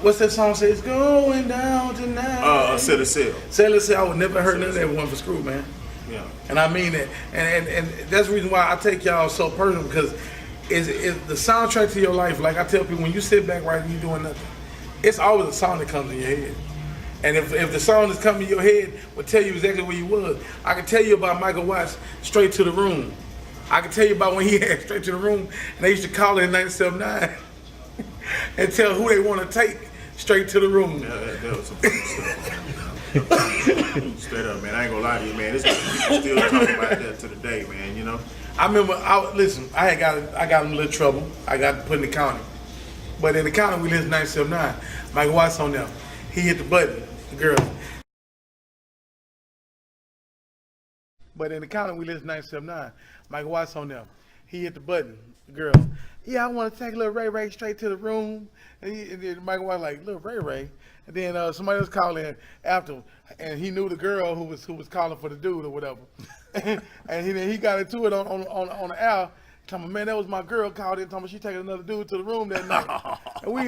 What's that song say? It's going down tonight. Set a Sail. Set a Sail. I would never heard none of that one for Screw, man. Yeah. And I mean it. And that's the reason why I take y'all so personal, because it's the soundtrack to your life. Like I tell people, when you sit back right and you're doing nothing, it's always a song that comes in your head. And if the song that's coming in your head will tell you exactly where you was. I can tell you about Michael Watts' Straight to the Room. I can tell you about when he had Straight to the Room, and they used to call it in 97.9 and tell who they want to take straight to the room. Yeah, that was some stuff. Straight up, man. I ain't gonna lie to you, man. People still talking about that to the day, man, you know? I remember, I got in a little trouble. I got put in the county. But in the county, we lived 97.9. Michael Watts on there. He hit the button, the girl. But in the county, we lived 97.9. Michael Watts on there. He hit the button, the girl. Yeah, I want to take little Ray Ray straight to the room. And then Michael Watts like, little Ray Ray. And then somebody else called in after, and he knew the girl who was calling for the dude or whatever. And he got into it on the air. Talking about, man, that was my girl called in. Talking about she taking another dude to the room that night. And we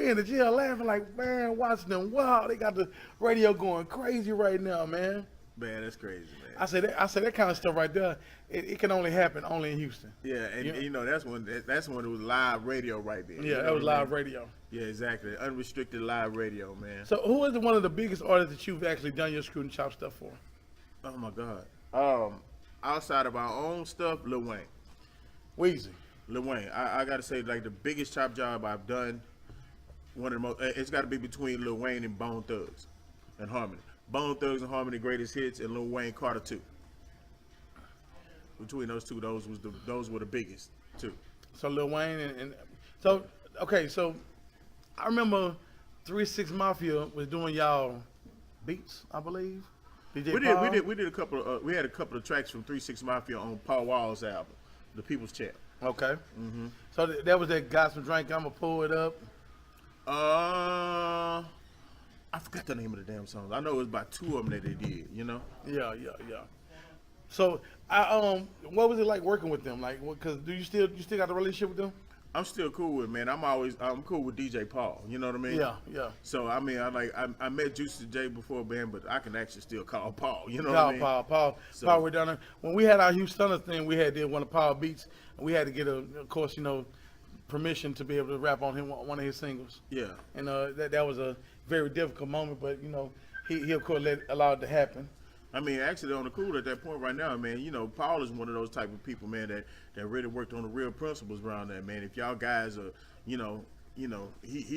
in the jail laughing like, man, watching them. Wow, they got the radio going crazy right now, man. Man, that's crazy, man. I said that kind of stuff right there. It can only happen in Houston. Yeah, and you know that's when it was live radio right there. Yeah, that was live radio. Yeah, exactly. Unrestricted live radio, man. So who is one of the biggest artists that you've actually done your Screw and Chop stuff for? Oh my God. Outside of our own stuff, Lil Wayne. Weezy. Lil Wayne. I gotta say, like, the biggest chop job I've done, one of the most, it's gotta be between Lil Wayne and Bone Thugs and Harmony. Bone Thugs and Harmony greatest hits, and Lil Wayne Carter 2. Between those two, those were the biggest too. So Lil Wayne and so okay, so I remember 3 6 Mafia was doing y'all beats, I believe. We did a couple of we had a couple of tracks from 3 6 Mafia on Paul Wall's album, The People's Champ. Okay. So that was that got some drink. I'ma pull it up. I forgot the name of the damn song. I know it was about 2 of them that they did. You know. Yeah. So what was it like working with them? Like, cause do you still got a relationship with them? I'm still cool with, man. I'm cool with DJ Paul. You know what I mean? Yeah. So I mean, I met Juicy J before, man, but I can actually still call Paul. You know what I mean? Paul, we're down there. When we had our Houstoners thing, we did one of Paul beats, and we had to get of course, permission to be able to rap on him one of his singles. Yeah. And that was a very difficult moment, but he of course allowed it to happen. I mean, actually, on the cool at that point right now, man, Paul is one of those type of people, man, that really worked on the real principles around that, man. If y'all guys are, he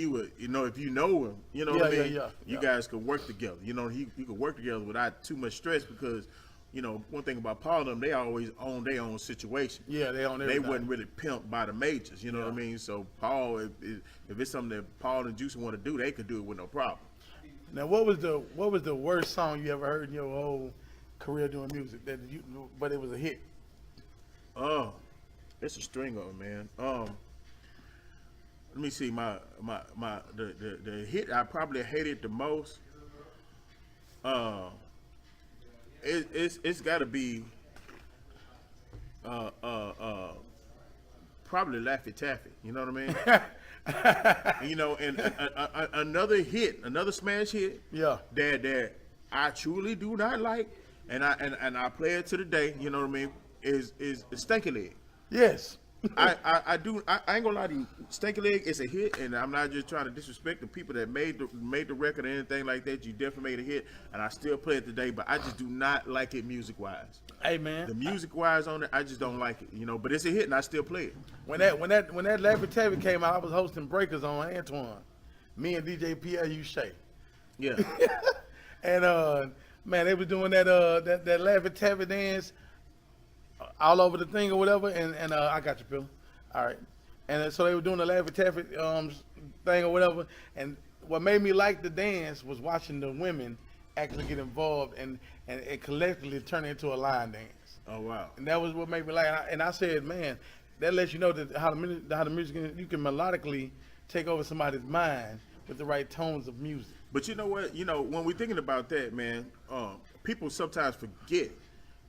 would, if you know him, what I mean? You guys could work together. He could work together without too much stress because, one thing about Paul and them, they always own their own situation. Yeah, they own everything. They wasn't really pimped by the majors, you know what I mean? So Paul, if it's something that Paul and Juicy want to do, they could do it with no problem. Now, what was the worst song you ever heard in your whole career doing music but it was a hit? Oh, it's a string of them, man. Let me see the hit I probably hated the most. It's got to be probably Laffy Taffy. You know what I mean? And another smash hit. Yeah. That I truly do not like, and I play it to the day. You know what I mean? Is Stanky Leg. Yes. I ain't gonna lie to you. Stanky Leg is a hit, and I'm not just trying to disrespect the people that made the record or anything like that. You definitely made a hit, and I still play it today. But I just do not like it music wise. Hey man, the music wise on it, I just don't like it. But it's a hit, and I still play it. When that Laffy Taffy came out, I was hosting Breakers on Antoine. Me and DJ P.L.U. Shay. Yeah. And man, they was doing that Laffy Taffy dance all over the thing or whatever, and I got you, Phil. All right. And so they were doing the Laffy Taffy thing or whatever, and what made me like the dance was watching the women actually get involved and collectively turn it into a line dance. Oh wow! And that was what made me like it. And I said, man, that lets you know that how the music you can melodically take over somebody's mind with the right tones of music. But you know what? When we're thinking about that, man, people sometimes forget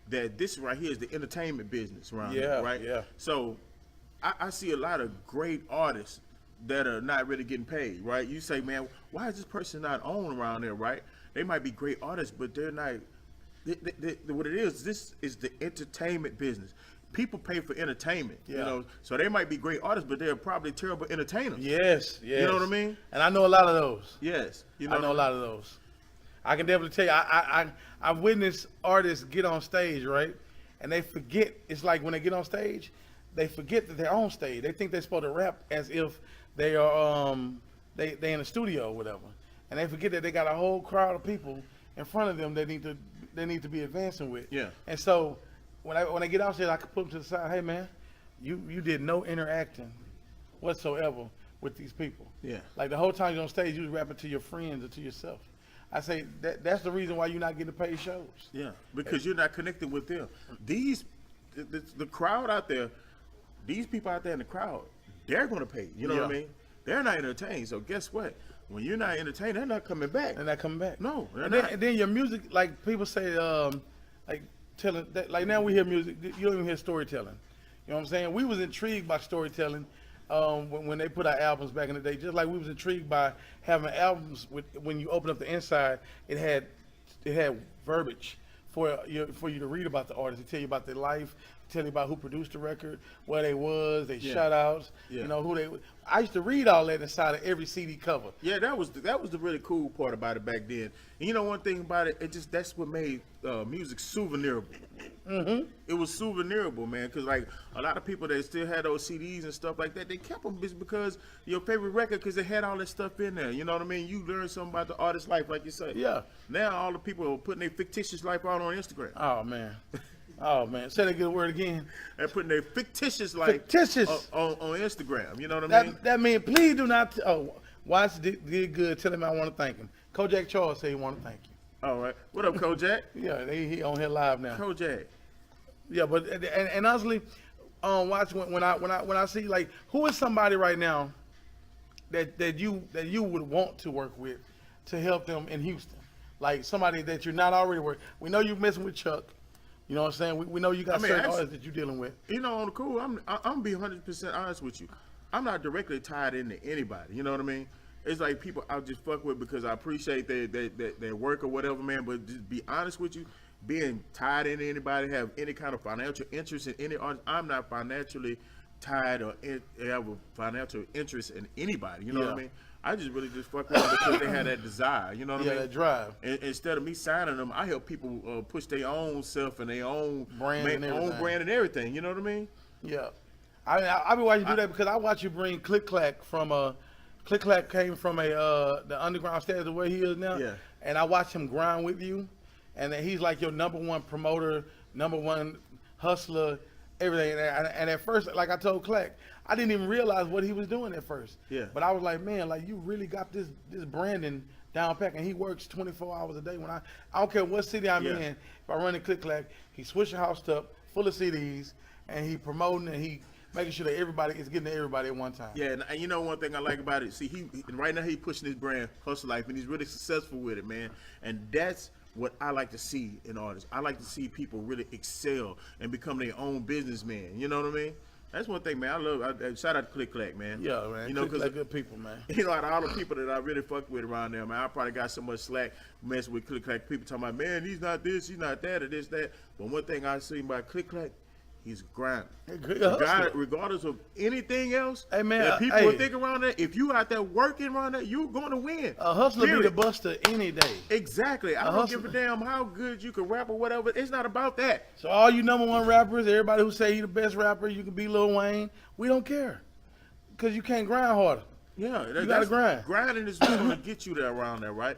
that this right here is the entertainment business around here, right? Yeah. So I see a lot of great artists that are not really getting paid, right? You say, man, why is this person not on around there, right? They might be great artists, but they're not. What it is, this is the entertainment business. People pay for entertainment, so they might be great artists, but they're probably terrible entertainers. Yes. You know what I mean? And I know a lot of those. Yes. I know a lot of those. I can definitely tell you, I've witnessed artists get on stage, right? And they forget, it's like when they get on stage, they forget that they're on stage. They think they're supposed to rap as if they are they in a studio or whatever. And they forget that they got a whole crowd of people in front of them that they need to be advancing with. Yeah. And so when I get out there, I can put them to the side. Hey man, you did no interacting whatsoever with these people. Yeah. Like the whole time you're on stage, you was rapping to your friends or to yourself. I say that's the reason why you're not getting paid shows. Yeah, because you're not connected with them. The crowd out there, these people out there in the crowd, they're going to pay. You know what I mean? They're not entertained. So guess what? When you're not entertained, they're not coming back. They're not coming back. No, and then your music, like people say, like telling that, like now we hear music, you don't even hear storytelling. You know what I'm saying? We was intrigued by storytelling when they put out albums back in the day, just like we was intrigued by having albums when you open up the inside, it had verbiage for you to read about the artist, to tell you about their life, to tell you about who produced the record, where they was, they shout outs, who they. I used to read all that inside of every CD cover. Yeah, that was the really cool part about it back then. And one thing about it, that's what made music souvenirable. Mm-hmm. It was souvenirable, man, because like a lot of people that still had those CDs and stuff like that, they kept them because your favorite record, because they had all that stuff in there. You know what I mean? You learn something about the artist's life, like you say. Yeah. Now all the people are putting their fictitious life out on Instagram. Oh man. Oh man, say that good word again. They're putting their fictitious life on Instagram. You know what I mean? That means please do not. Watch did good. Tell him I want to thank him. Kojak Charles said he want to thank you. All right. What up, Kojak? Yeah, he on here live now. Kojak. Yeah, but and honestly, watch when I see like who is somebody right now that you would want to work with to help them in Houston, like somebody that you're not already working. We know you're messing with Chuck. You know what I'm saying? We know you got certain artists that you're dealing with. You know, on the cool, I'm gonna be 100% honest with you. I'm not directly tied into anybody. You know what I mean? It's like people I'll just fuck with because I appreciate their work or whatever, man. But just be honest with you, being tied into anybody, have any kind of financial interest in any artist, I'm not financially tied or have a financial interest in anybody. You know what I mean? I just really just fuck with them because they had that desire. You know what I mean? That drive. And instead of me signing them, I help people push their own self and their own brand and everything. You know what I mean? Yeah. I be watching you do that because I watch you bring Click Clack from Click Clack came from the underground stage of where he is now. Yeah. And I watch him grind with you, and then he's like your #1 promoter, #1 hustler, everything. And at first, like I told Clack, I didn't even realize what he was doing at first. Yeah. But I was like, man, like you really got this branding down pack, and he works 24 hours a day. When I don't care what city I'm in, if I run the Click Clack, he Swishahouse up full of CDs, and he promoting and he making sure that everybody is getting to everybody at one time. Yeah, and you know one thing I like about it, see, right now he pushing his brand, Hustle Life, and he's really successful with it, man. And that's what I like to see in artists. I like to see people really excel and become their own businessman. You know what I mean? That's one thing, man. I love. Shout out to Click Clack, man. Yeah, man. You know, because good people, man. You know, out of all the people that I really fuck with around there, man, I probably got so much slack messing with Click Clack. People talking about, man, he's not this, he's not that, or this, that. But one thing I see about Click Clack, he's grinding. Regardless of anything else, hey man, that people will think around that. If you out there working around that, you're going to win. A hustler be the buster any day. Exactly. I don't give a damn how good you can rap or whatever. It's not about that. So all you #1 rappers, everybody who say he the best rapper, you can be Lil Wayne. We don't care, because you can't grind harder. Yeah, you gotta grind. Grinding is what's going to get you there around there, right?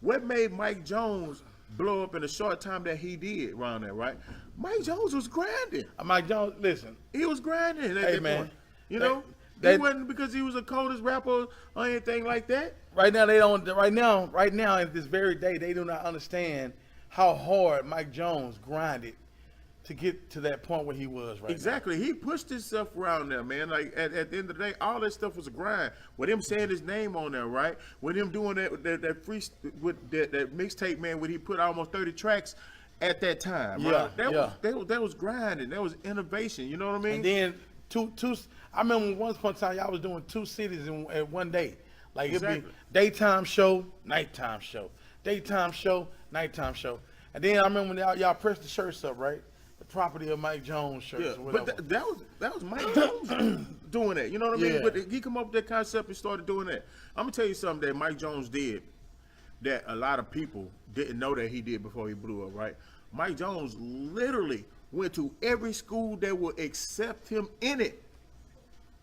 What made Mike Jones blow up in the short time that he did around there, right? Mike Jones was grinding. Mike Jones, listen. He was grinding at hey, that man, point. You know? It wasn't because he was the coldest rapper or anything like that. Right now, they don't. Right now, at this very day, they do not understand how hard Mike Jones grinded to get to that point where he was right Exactly. now. He pushed himself around there, man. Like, at the end of the day, all that stuff was a grind. With him saying his name on there, right? With him doing that free, with that mixtape, man, where he put almost 30 tracks at that time. Yeah, right? That was grinding. That was innovation. You know what I mean? And then two. I remember once upon a time y'all was doing 2 cities in one day. Like it'd be daytime show, nighttime show, daytime show, nighttime show. And then I remember when y'all pressed the shirts up, right? The property of Mike Jones shirts. Yeah, or whatever. but that was Mike Jones doing that. You know what I mean? Yeah. But he come up with that concept and started doing that. I'm gonna tell you something that Mike Jones did that a lot of people didn't know that he did before he blew up. Right? Mike Jones literally went to every school that would accept him in it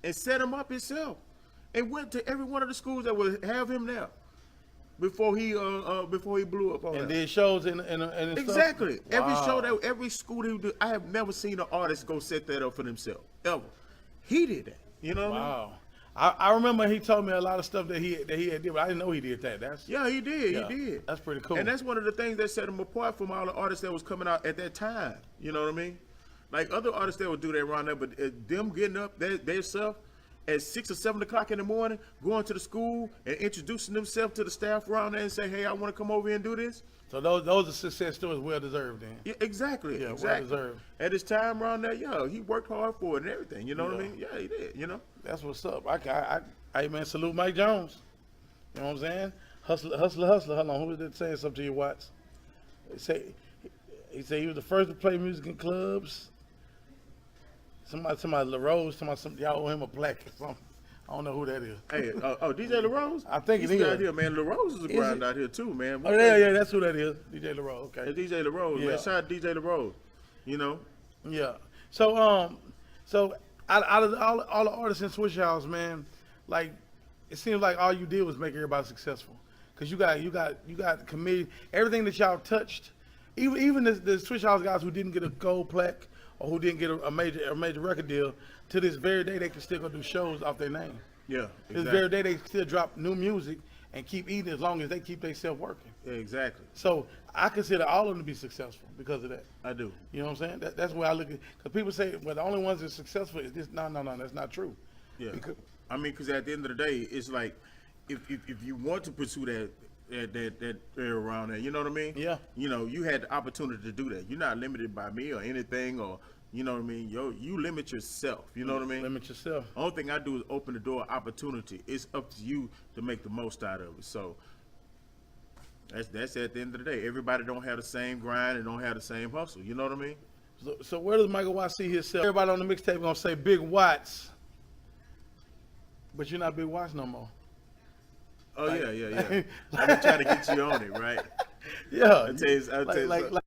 and set him up himself, and went to every one of the schools that would have him there before he blew up on and that. did shows in Exactly. Stuff? Wow. Every school that he did, I have never seen an artist go set that up for themselves ever. He did that. You know what I mean? Wow. I remember he told me a lot of stuff that he had did, but I didn't know he did that. He did. He did. That's pretty cool. And that's one of the things that set him apart from all the artists that was coming out at that time. You know what I mean? Like other artists that would do that around there, but them getting up their self at 6 or 7 o'clock in the morning, going to the school and introducing themselves to the staff around there and say, "Hey, I want to come over here and do this." So those are success stories, well deserved. Then. Yeah, exactly. Yeah, exactly. well deserved. At his time around there, he worked hard for it and everything. You know what I mean? Yeah, he did. You know. That's what's up. I man, salute Mike Jones. You know what I'm saying? Hustler. Hold on, who was that saying something to you, Watts? He said he was the first to play music in clubs. Somebody LaRose, y'all owe him a black or something. I don't know who that is. Hey, DJ LaRose? I think he's it is. out here, man. LaRose is a grind out here too, man. Oh yeah, that's who that is. DJ LaRose. Okay. It's DJ LaRose, man. Shout out to DJ LaRose. You know. Yeah. So out of all the artists in Swishahouse, man, like it seems like all you did was make everybody successful. Cause you got committee, everything that y'all touched, even the Swishahouse guys who didn't get a gold plaque or who didn't get a major record deal, to this very day they can still go do shows off their name. Yeah, exactly. This very day they still drop new music and keep eating as long as they keep themselves working. Exactly. So I consider all of them to be successful because of that. I do. You know what I'm saying? That's where I look at. Because people say, well, the only ones that are successful is this. No, that's not true. Yeah. Because at the end of the day, it's like if you want to pursue that area around there, you know what I mean? Yeah. You know, you had the opportunity to do that. You're not limited by me or anything, or you know what I mean. You limit yourself. You know what I mean? Limit yourself. Only thing I do is open the door of opportunity. It's up to you to make the most out of it. So that's at the end of the day. Everybody don't have the same grind and don't have the same hustle. You know what I mean? So where does Michael Watts see himself? Everybody on the mixtape gonna say Big Watts, but you're not Big Watts no more. Oh yeah. I've been trying to get you on it, right? Yeah. I'll tell you something.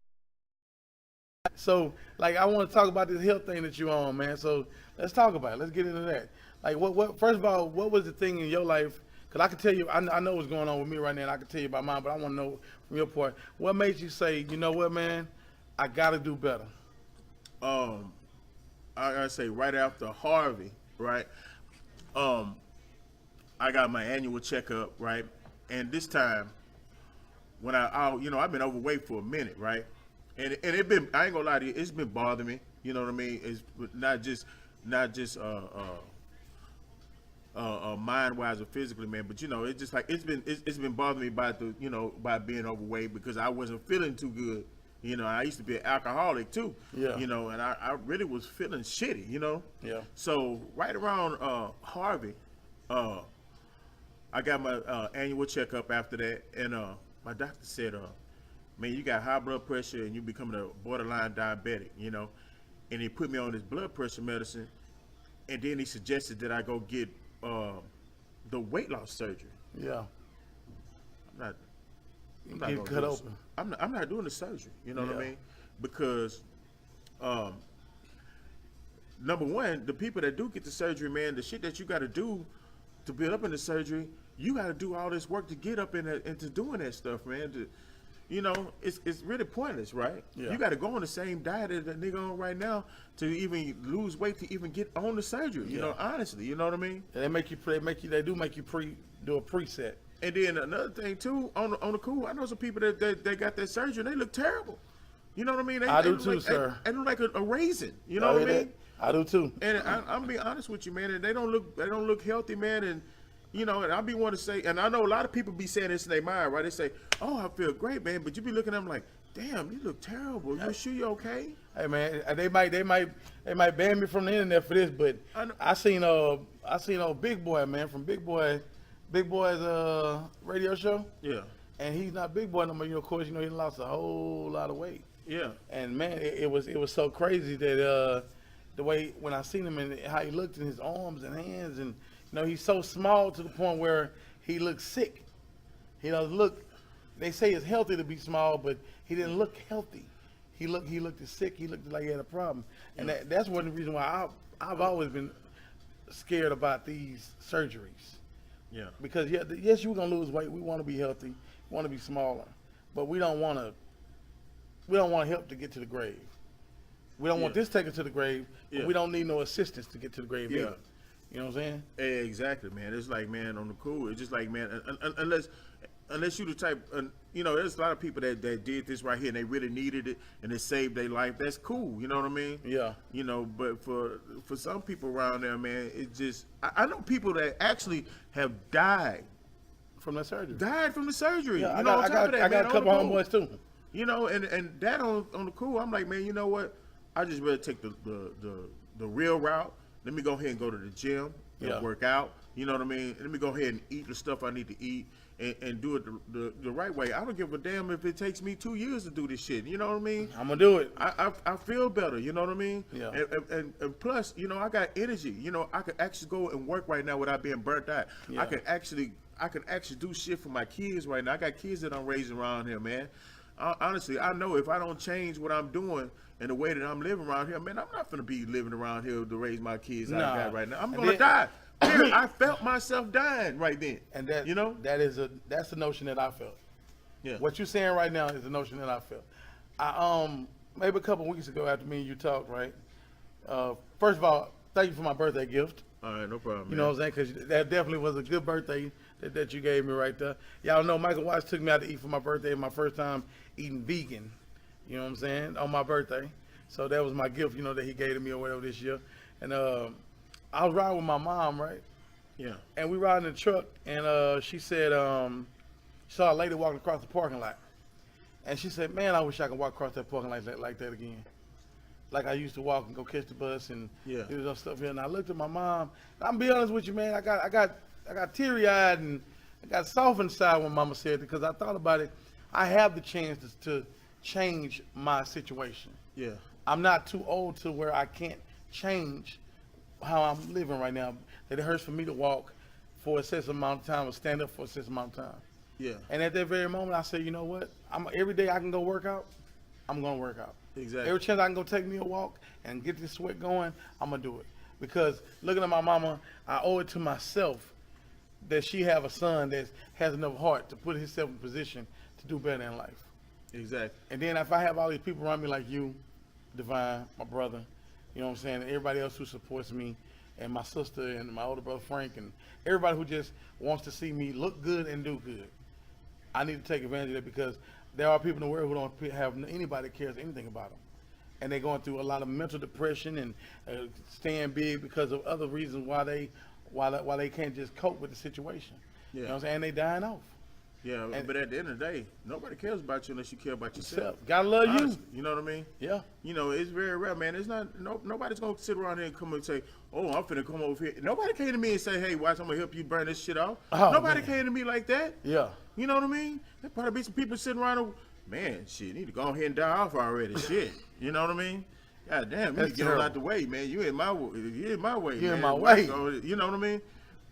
So I want to talk about this health thing that you on, man. So let's talk about it. Let's get into that. Like, what? First of all, what was the thing in your life? Because I can tell you, I know what's going on with me right now, and I can tell you about mine, but I want to know from your part, what made you say, you know what, man, I got to do better? I gotta say, right after Harvey, right? I got my annual checkup, right? And this time, when I've been overweight for a minute, right? And it been, I ain't gonna lie to you, it's been bothering me. You know what I mean? It's not just mind wise or physically, man. But you know, it's just like it's been bothering me by being overweight because I wasn't feeling too good. You know, I used to be an alcoholic too. Yeah. You know, and I really was feeling shitty. You know. Yeah. So right around Harvey, I got my annual checkup after that, and my doctor said, man, you got high blood pressure and you becoming a borderline diabetic, you know. And he put me on this blood pressure medicine, and then he suggested that I go get the weight loss surgery. Yeah. I'm not Get cut open. I'm not doing the surgery, you know what I mean? Because number one, the people that do get the surgery, man, the shit that you got to do to build up in the surgery, you got to do all this work to get up into doing that stuff, man. You know, it's really pointless, right? Yeah. You got to go on the same diet that that nigga on right now to even lose weight to even get on the surgery. You know, honestly, you know what I mean? And they do make you do a preset. And then another thing too, on the cool, I know some people that got that surgery and they look terrible. You know what I mean? I do too, sir. They look like a raisin. You know what I mean? I do too. And I'm being honest with you, man. And they don't look healthy, man. And you know, and I be wanting to say, and I know a lot of people be saying this in their mind, right? They say, "Oh, I feel great, man," but you be looking at them like, "Damn, you look terrible. You sure you okay?" Hey, man, they might ban me from the internet for this, but I seen Big Boy, man, from Big Boy's radio show. Yeah. And he's not Big Boy no more. You know, of course, you know he lost a whole lot of weight. Yeah. And man, it was so crazy that the way when I seen him and how he looked in his arms and hands, and you know he's so small to the point where he looks sick. He doesn't look. They say it's healthy to be small, but he didn't look healthy. He looked sick. He looked like he had a problem, and that's one of the reasons why I've always been scared about these surgeries. Yeah. Because yes, you're gonna lose weight. We want to be healthy. We want to be smaller, but we don't want help to get to the grave. We don't want this taken to the grave. But we don't need no assistance to get to the grave either. You know what I'm saying? Exactly, man. It's like, man, on the cool. It's just like, man, unless you the type, you know, there's a lot of people that did this right here and they really needed it and it saved their life. That's cool. You know what I mean? Yeah. You know, but for some people around there, man, it just, I know people that actually have died from the surgery. Died from the surgery. Yeah, you know, I got a couple homeboys too. You know, and that on the cool, I'm like, man, you know what? I just rather take the real route. Let me go ahead and go to the gym and work out. You know what I mean? Let me go ahead and eat the stuff I need to eat and do it the right way. I don't give a damn if it takes me 2 years to do this shit. You know what I mean? I'm gonna do it. I feel better. You know what I mean? Yeah. And plus, you know, I got energy. You know, I could actually go and work right now without being burnt out. Yeah. I can actually do shit for my kids right now. I got kids that I'm raising around here, man. Honestly, I know if I don't change what I'm doing and the way that I'm living around here, man, I'm not gonna be living around here to raise my kids like that right now. I'm gonna die. I felt myself dying right then. And that, you know, that's the notion that I felt. Yeah. What you're saying right now is the notion that I felt. I maybe a couple weeks ago after me and you talked, right? First of all, thank you for my birthday gift. All right, no problem. You know what I'm saying? Because that definitely was a good birthday that you gave me right there. Y'all know Michael Watts took me out to eat for my birthday, my first time eating vegan. You know what I'm saying? On my birthday. So that was my gift, you know, that he gave to me or whatever this year. And I was riding with my mom, right? Yeah. And we riding in the truck, and she said, she saw a lady walking across the parking lot. And she said, man, I wish I could walk across that parking lot like that again. Like I used to walk and go catch the bus and do that stuff here. And I looked at my mom. I'm be honest with you, man. I got teary-eyed and I got soft inside when Mama said it, because I thought about it. I have the chance to change my situation. Yeah. I'm not too old to where I can't change how I'm living right now. That it hurts for me to walk for a certain amount of time or stand up for a certain amount of time. Yeah. And at that very moment, I said, you know what? Every day I can go work out, I'm going to work out. Exactly. Every chance I can go take me a walk and get this sweat going, I'm going to do it. Because looking at my mama, I owe it to myself that she have a son that has enough heart to put himself in position to do better in life. Exactly. And then if I have all these people around me like you, Divine, my brother, you know what I'm saying, and everybody else who supports me, and my sister and my older brother Frank, and everybody who just wants to see me look good and do good, I need to take advantage of that, because there are people in the world who don't have anybody that cares anything about them. And they're going through a lot of mental depression and staying big because of other reasons why they can't just cope with the situation. Yeah. You know what I'm saying? And they dying off. Yeah, but at the end of the day, nobody cares about you unless you care about yourself. Gotta love you. You know what I mean? Yeah. You know, it's very rare, man. It's not, nobody's going to sit around here and come and say, oh, I'm finna come over here. Nobody came to me and say, hey, watch, I'm going to help you burn this shit off. Oh, nobody man. came to me like that. Yeah. You know what I mean? There probably be some people sitting around, man, shit, need to go ahead and die off already. Shit. You know what I mean? God damn, you need to get on out the way, man. You in my way. You're in my way, You're man. in my way. You know what I mean?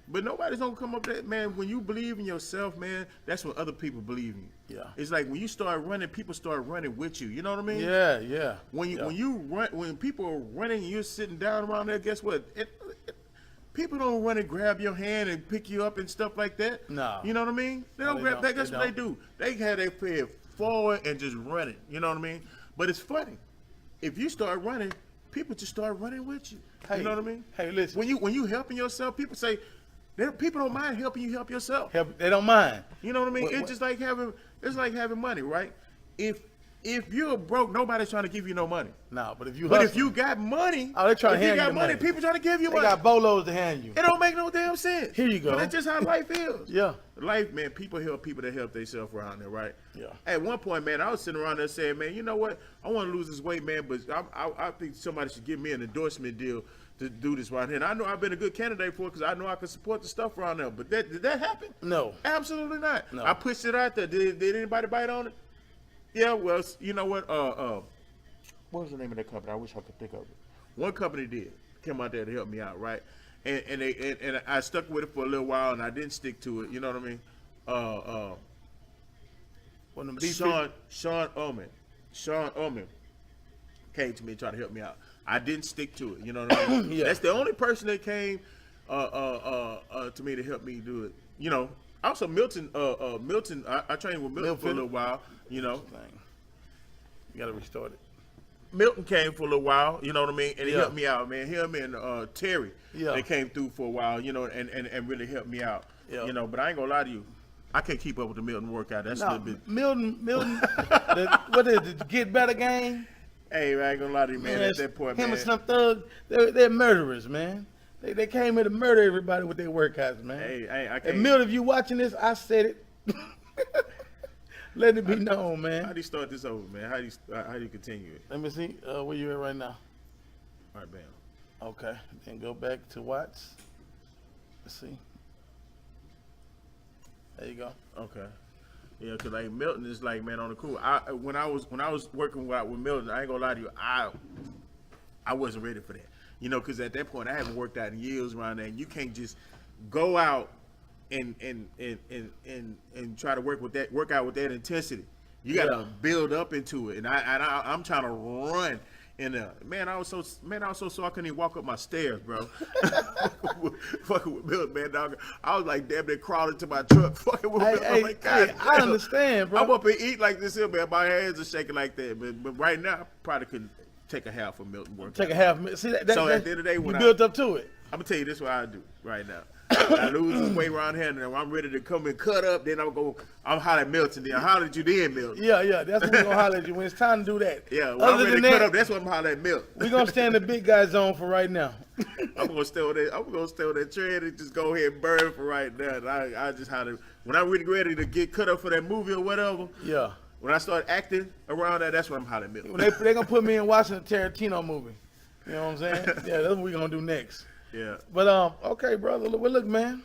But nobody's gonna come up that, man. When you believe in yourself, man, that's when other people believe in you. Yeah. It's like when you start running, people start running with you. You know what I mean? Yeah, yeah. When you run, when people are running and you're sitting down around there, guess what? People don't run and grab your hand and pick you up and stuff like that. No. You know what I mean? They don't grab that. That's what they do. They have their head forward and just running. You know what I mean? But it's funny. If you start running, people just start running with you. Hey, you know what I mean? Hey, listen. When you helping yourself, people say, people don't mind helping you help yourself. They don't mind. You know what I mean? It's just like having money, right? If you're broke, nobody's trying to give you no money. No, but if you got money, they're trying to hand you you got money. people trying to give you They money. got bolos to hand you. It don't make no damn sense. Here you go. But that's just how life is. Yeah. Life, man, people help people that help themselves around there, right? Yeah. At one point, man, I was sitting around there saying, man, you know what? I want to lose this weight, man, but I think somebody should give me an endorsement deal to do this right here. And I know I've been a good candidate for it because I know I can support the stuff around there. But did that happen? No. Absolutely not. No. I pushed it out there. Did anybody bite on it? Yeah, well, you know what? What was the name of that company? I wish I could think of it. One company did come out there to help me out, right? And I stuck with it for a little while, and I didn't stick to it. You know what I mean? Sean Ullman came to me and tried to help me out. I didn't stick to it. You know what I mean? Yeah. That's the only person that came to me to help me do it. You know. Also, Milton. I trained with Milton for a little while. You know. You gotta restart it. Milton came for a little while, you know what I mean, and he Yeah. helped me out, man. Him and Terry, Yeah. they came through for a while, you know, and really helped me out, Yeah. you know. But I ain't gonna lie to you, I can't keep up with the Milton workout. That's a No, little bit. Milton, what is it, the Get Better game? Hey, I ain't gonna lie to you, man. At that point, him man. and some thug, they're murderers, man. They came here to murder everybody with their workouts, man. Hey, I can't. And Milton, if you watching this, I said it. Let it be known, How man. do you start this over, man? How do you continue it? Let me see where you at right now. All right, bam. Okay, then go back to Watts. Let's see. There you go. Okay. Yeah, cause like Milton is like, man, on the cool. When I was working with Milton, I ain't gonna lie to you, I wasn't ready for that. You know, cause at that point I haven't worked out in years around there, and you can't just go out and try to work out with that intensity. You gotta build up into it, and I'm trying to run. And man, I was so I couldn't even walk up my stairs, bro. Fucking with Milton, man, dog. I was like damn near crawling to my truck, fucking with Milton. I'm like, God I damn. understand, bro. I'm up and eat like this here, man. My hands are shaking like that. But right now, I probably could take a half of Milton workout. Take a half minute. See that? So at the end of the day, you when built up to it. I'm gonna tell you this, what I do right now. When I lose this weight around here, and I'm ready to come and cut up, then I'm hollering Milton. Then I holler at you then, Milton. Yeah, that's when we're going to holler at you. When it's time to do that. Yeah, when I'm ready to cut up, that's when I'm hollering at Milton. We're going to stay in the big guy zone for right now. I'm going to stay on that trend and just go ahead and burn for right now. And I just holler. When I'm really ready to get cut up for that movie or whatever. Yeah. When I start acting around that, that's when I'm hollering at Milton. They're going to put me in watching a Tarantino movie. You know what I'm saying? Yeah, that's what we're going to do next. Yeah. But, okay, brother. Well, look, man.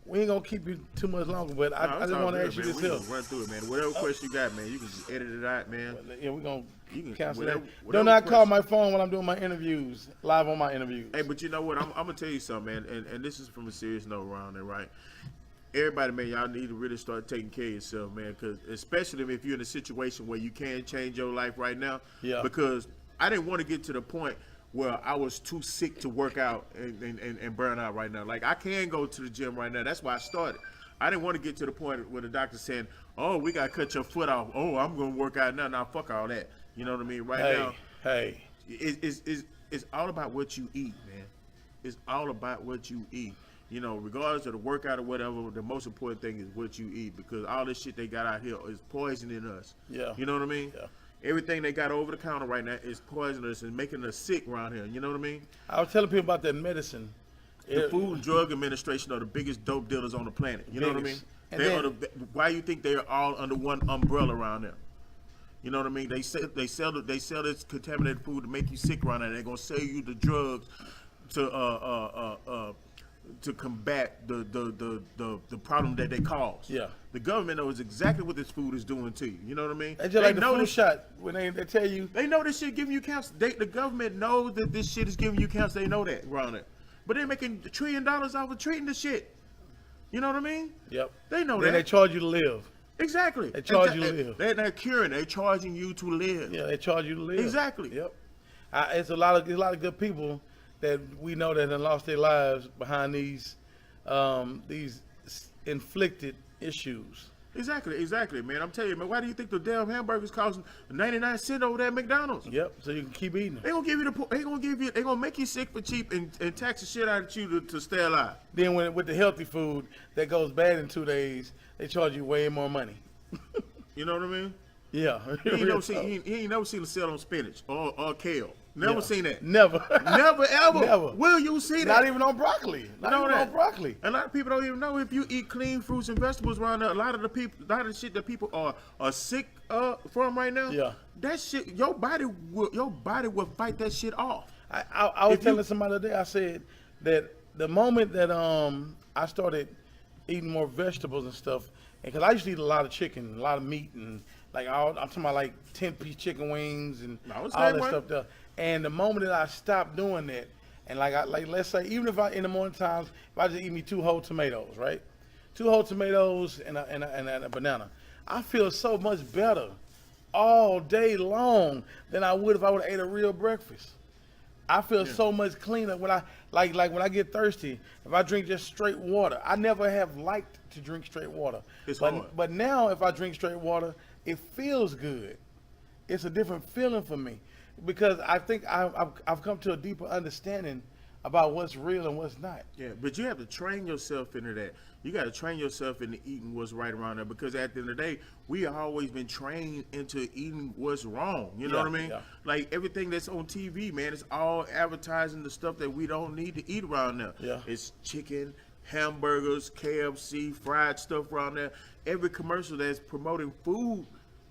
We ain't gonna keep you too much longer, but I just want to ask you this. We gonna run through it, man. Whatever question you got, man, you can just edit it out, man. Yeah, we're gonna cancel that. Whatever Do not call my phone when I'm doing my interviews, live on my interviews. Hey, but you know what? I'm gonna tell you something, man, and this is from a serious note around there, right? Everybody, man, y'all need to really start taking care of yourself, man, because especially if you're in a situation where you can change your life right now. Yeah. Because I didn't want to get to the point where I was too sick to work out and burn out right now. Like, I can go to the gym right now. That's why I started. I didn't want to get to the point where the doctor saying, oh, we got to cut your foot off. Oh, I'm going to work out now. Now, fuck all that. You know what I mean? Now, it's all about what you eat, man. It's all about what you eat. You know, regardless of the workout or whatever, the most important thing is what you eat, because all this shit they got out here is poisoning us. Yeah. You know what I mean? Yeah. Everything they got over the counter right now is poisonous and making us sick around here. You know what I mean? I was telling people about that medicine. The Food and Drug Administration are the biggest dope dealers on the planet. You know what I mean? Why you think they're all under one umbrella around there? You know what I mean? They sell this contaminated food to make you sick around there. They're gonna sell you the drugs to combat the problem that they cause. Yeah. The government knows exactly what this food is doing to you. You know what I mean? They just like the flu shot when they tell you. They know this shit giving you cancer. The government knows that this shit is giving you cancer. They know that around it. But they're making $1 trillion off of treating the shit. You know what I mean? Yep. They know then that. They charge you to live. Exactly. They charge you to live. They're not curing. They're charging you to live. Yeah, they charge you to live. Exactly. Yep. It's a lot of good people that we know that have lost their lives behind these inflicted issues. Exactly, man. I'm telling you, man. Why do you think the damn hamburgers costing 99 cents over there at McDonald's? Yep. So you can keep eating them. They gonna make you sick for cheap and tax the shit out of you to stay alive. Then with the healthy food that goes bad in 2 days, they charge you way more money. You know what I mean? Yeah. He ain't never seen a sale on spinach or kale. Never seen that. Never. Never ever. Never. Will you see that? Not even on broccoli. On broccoli. A lot of people don't even know if you eat clean fruits and vegetables around there. A lot of the shit that people are sick from right now. Yeah. That shit, your body will fight that shit off. I was telling somebody the other day. I said that the moment that I started eating more vegetables and stuff, and because I used to eat a lot of chicken, a lot of meat, and I'm talking about like 10-piece chicken wings and all that stuff there. And the moment that I stopped doing that, and let's say, even if in the morning times, if I just eat me 2 whole tomatoes, right? 2 whole tomatoes and a banana, I feel so much better all day long than I would if I would have ate a real breakfast. I feel so much cleaner when I when I get thirsty. If I drink just straight water, I never have liked to drink straight water. It's hard. But now if I drink straight water, it feels good. It's a different feeling for me because I think I've come to a deeper understanding about what's real and what's not. Yeah, but you have to train yourself into that. You got to train yourself into eating what's right around there, because at the end of the day, we have always been trained into eating what's wrong. You know what I mean? Yeah. Like everything that's on TV, man, it's all advertising the stuff that we don't need to eat around there. Yeah. It's chicken, hamburgers, KFC, fried stuff around there. Every commercial that's promoting food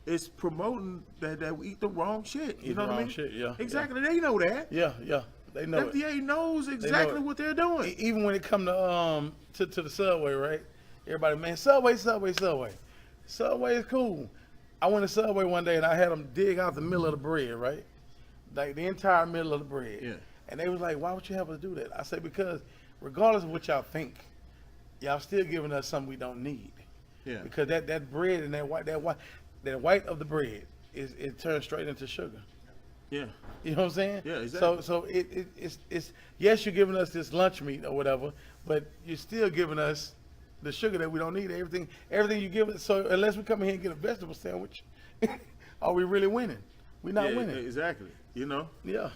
is promoting that we eat the wrong shit. You know what I mean? Shit, yeah. Exactly. Yeah. They know that. Yeah. They know FDA knows exactly what they're doing. Even when it come to the Subway, right? Everybody, man, Subway is cool. I went to Subway one day and I had them dig out the middle of the bread, right? Like the entire middle of the bread. Yeah. And they was like, why would you have us do that? I said, because regardless of what y'all think, y'all still giving us something we don't need. Yeah. Because that bread and that white of the bread it turns straight into sugar. Yeah. You know what I'm saying? Yeah, exactly. So it's yes, you're giving us this lunch meat or whatever, but you're still giving us the sugar that we don't need. Everything you give us. So unless we come in here and get a vegetable sandwich, are we really winning? We're not winning. Exactly. You know. Yeah.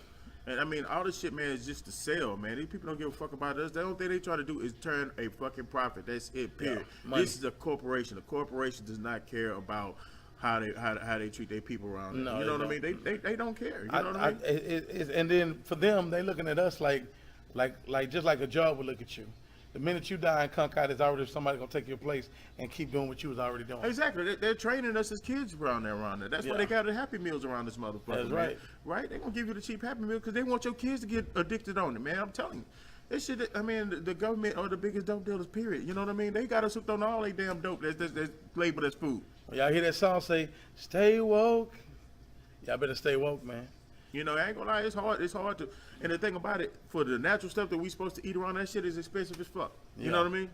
And I mean, all this shit, man, is just to sell, man. These people don't give a fuck about us. The only thing they try to do is turn a fucking profit. That's it, period. Yeah, this is a corporation. A corporation does not care about how they treat their people around. No, you know what I mean? They don't care. You know what I mean? And then for them, they looking at us like just like a job would look at you. The minute you die and conk out, there's already somebody gonna take your place and keep doing what you was already doing. Exactly. They're training us as kids around there. That's why they got the Happy Meals around this motherfucker. That's man. right. Right? They're gonna give you the cheap Happy Meal because they want your kids to get addicted on it, man. I'm telling you. This shit, I mean, the government are the biggest dope dealers, period. You know what I mean? They got us hooked on all they damn dope that's labeled as food. Y'all hear that song say, "Stay woke"? Y'all better stay woke, man. You know, I ain't gonna lie, it's hard to, and the thing about it, for the natural stuff that we supposed to eat around, that shit is expensive as fuck. You know what I mean?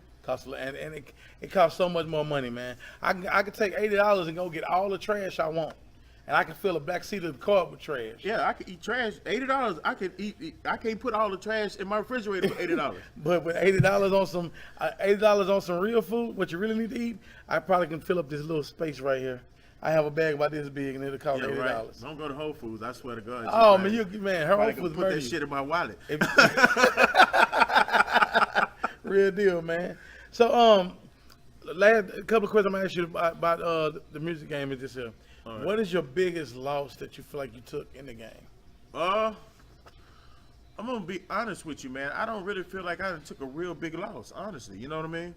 And it costs so much more money, man. I could take $80 and go get all the trash I want, and I can fill a back seat of the car with trash. Yeah, I could eat trash. $80, I could eat. I can't put all the trash in my refrigerator for $80. But with $80 on some real food, what you really need to eat, I probably can fill up this little space right here. I have a bag about this big, and it'll cost $80. Right. Don't go to Whole Foods. I swear to God. Oh man, her Whole Foods put that shit in my wallet. Real deal, man. So, last couple of questions I'm gonna ask you about the music game is this here. Right. What is your biggest loss that you feel like you took in the game? I'm gonna be honest with you, man. I don't really feel like I took a real big loss, honestly. You know what I mean?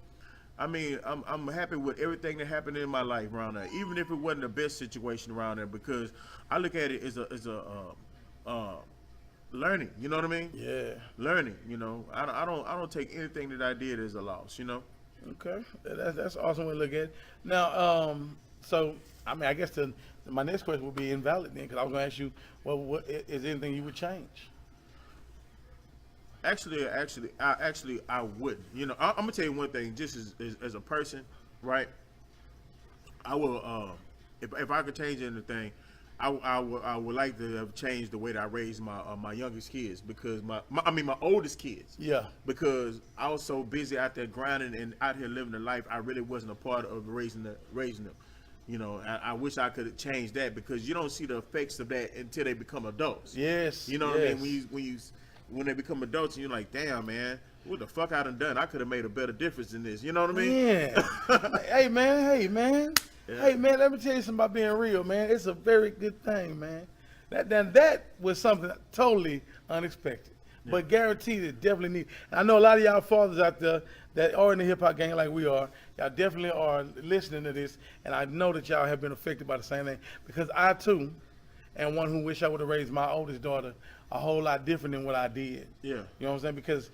I'm happy with everything that happened in my life around there, even if it wasn't the best situation around there, because I look at it as a learning. You know what I mean? Yeah. Learning. You know, I don't take anything that I did as a loss. You know. Okay, that's an awesome way to look at it. Now, so I mean, I guess my next question would be invalid then, because I was gonna ask you, what is there anything you would change? Actually, I wouldn't. You know, I'm gonna tell you one thing. Just as a person, right? I will. If I could change anything, I would like to have changed the way that I raised my youngest kids, because my oldest kids. Yeah. Because I was so busy out there grinding and out here living the life, I really wasn't a part of raising them. You know, I wish I could have changed that, because you don't see the effects of that until they become adults. Yes. You know what I mean? When they become adults, and you're like, damn, man, what the fuck I done? I could have made a better difference in this. You know what I mean? Yeah. Hey, man. Yeah. Hey, man, let me tell you something about being real, man. It's a very good thing, man. That was something totally unexpected. Yeah. But guaranteed it definitely need. I know a lot of y'all fathers out there that are in the hip-hop gang like we are, y'all definitely are listening to this, and I know that y'all have been affected by the same thing, because I, too, am one who wish I would have raised my oldest daughter a whole lot different than what I did. Yeah. You know what I'm saying? Because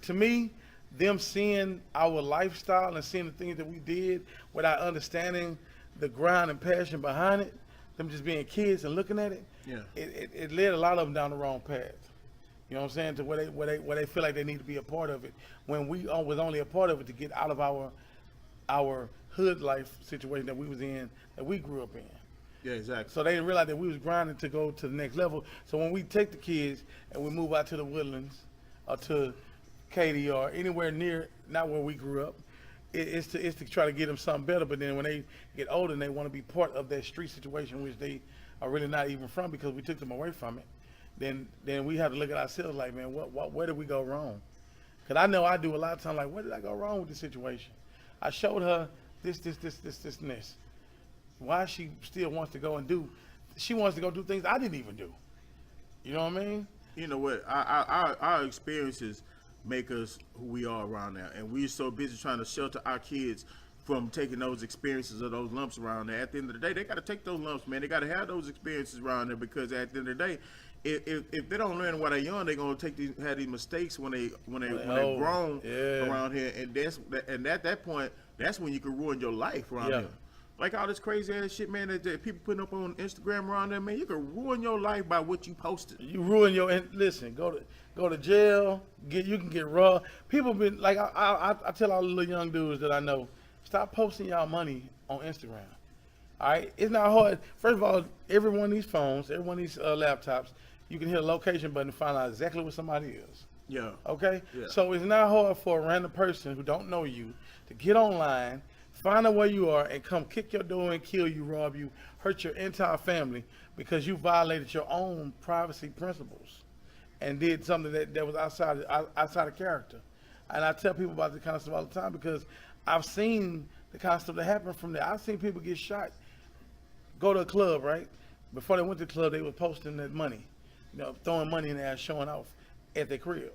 to me, them seeing our lifestyle and seeing the things that we did without understanding the grind and passion behind it, them just being kids and looking at it, yeah, it led a lot of them down the wrong path. You know what I'm saying? To where they feel like they need to be a part of it, when we was only a part of it to get out of our hood life situation that we was in, that we grew up in. Yeah, exactly. So they didn't realize that we was grinding to go to the next level. So when we take the kids and we move out to the Woodlands or to Katy or anywhere near, not where we grew up, it's to try to get them something better. But then when they get older and they want to be part of that street situation, which they are really not even from because we took them away from it, then we have to look at ourselves like, man, where did we go wrong? Because I know I do a lot of times, like, where did I go wrong with this situation? I showed her this, and this. Why she still wants to go and she wants to go do things I didn't even do. You know what I mean? You know what? Our experiences make us who we are around there, and we're so busy trying to shelter our kids from taking those experiences or those lumps around there. At the end of the day, they got to take those lumps, man. They got to have those experiences around there, because at the end of the day, if they don't learn while they're young, they're gonna have these mistakes when they're grown around here, and at that point, that's when you can ruin your life around here. Like all this crazy ass shit, man, that people putting up on Instagram around there, man, you can ruin your life by what you posted. You ruin listen, go to jail, you can get raw. People been like, I tell all the little young dudes that I know, stop posting y'all money on Instagram. All right, it's not hard. First of all, every one of these phones, every one of these laptops, you can hit a location button and find out exactly what somebody is. Yeah. Okay? Yeah. So it's not hard for a random person who don't know you to get online, find out where you are, and come kick your door and kill you, rob you, hurt your entire family because you violated your own privacy principles. and did something that was outside of character. And I tell people about this kind of stuff all the time because I've seen the kind of stuff that happened from there. I've seen people get shot, go to a club, right? Before they went to the club, they were posting that money, throwing money in there, showing off at their crib.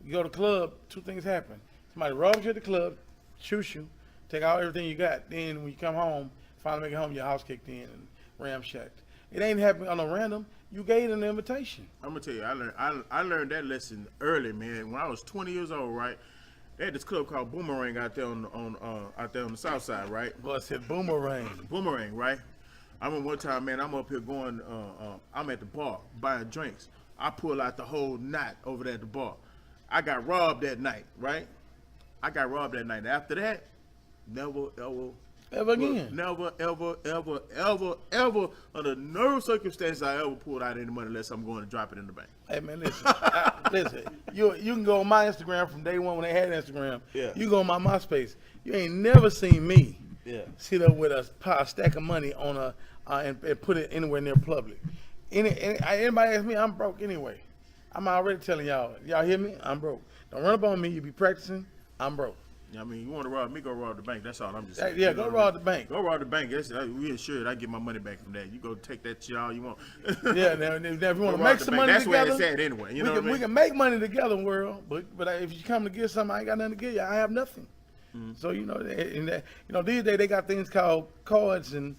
You go to the club, two things happen. Somebody robs you at the club, shoots you, take out everything you got. Then when you come home, finally make it home, your house kicked in and ramshacked. It ain't happening on a random. You gave them the invitation. I'm gonna tell you, I learned that lesson early, man. When I was 20 years old, right? They had this club called Boomerang out there on the south side, right? Boy, I said Boomerang. Boomerang, right? I remember one time, man, I'm up here going, I'm at the bar buying drinks. I pull out the whole knot over there at the bar. I got robbed that night, right? After that, never, Ever again. Never, ever, under no circumstance I ever pulled out any money unless I'm going to drop it in the bank. Hey, man, listen. Listen, you can go on my Instagram from day one when they had Instagram. Yeah. You go on my MySpace. You ain't never seen me sit up with a stack of money on and put it anywhere near public. Anybody ask me, I'm broke anyway. I'm already telling y'all. Y'all hear me? I'm broke. Don't run up on me. You be practicing. I'm broke. I mean, you want to rob me, go rob the bank. That's all I'm just saying. Yeah, go rob the bank. Go rob the bank. We insured. I get my money back from that. You go take that shit all you want. Yeah, now if you want to make some money that's together. That's where it's at anyway. You know what I mean? We can make money together, world. But if you come to get something, I ain't got nothing to give you. I have nothing. Mm-hmm. So, these days they got things called cards and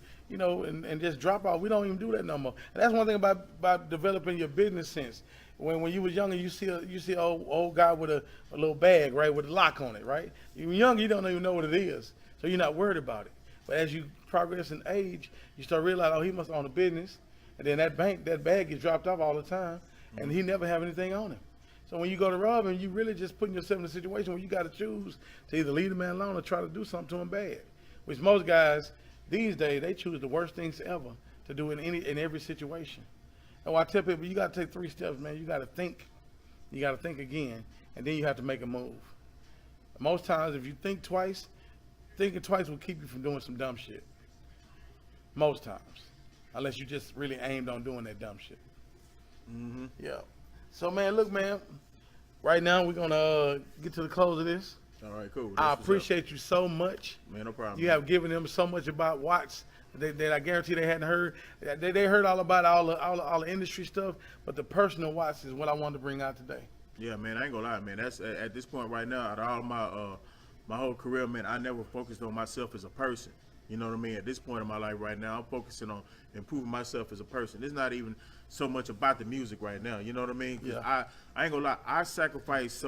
just drop off. We don't even do that no more. And that's one thing about developing your business sense. When you was younger, you see an old guy with a little bag, right, with a lock on it, right? You're young, you don't even know what it is, so you're not worried about it. But as you progress in age, you start realizing, oh, he must own a business, and then that bag gets dropped off all the time, and he never have anything on him. So when you go to rob him, you really just putting yourself in a situation where you got to choose to either leave the man alone or try to do something to him bad. Which most guys these days, they choose the worst things ever to do in every situation. And I tell people, you got to take 3 steps, man. You got to think. You got to think again, and then you have to make a move. Most times, if you think twice, thinking twice will keep you from doing some dumb shit. Most times, unless you just really aimed on doing that dumb shit. Mm-hmm. Yeah. So, man, look, man. Right now, we're gonna get to the close of this. All right, cool. I appreciate you so much. Man, no problem. You have given them so much about Watts that I guarantee they hadn't heard. They heard all about all the industry stuff, but the personal Watts is what I wanted to bring out today. Yeah, man, I ain't gonna lie, man. That's at this point right now, out of all my whole career, man, I never focused on myself as a person. You know what I mean? At this point in my life right now, I'm focusing on improving myself as a person. It's not even so much about the music right now. You know what I mean? Yeah. I ain't gonna lie. I sacrifice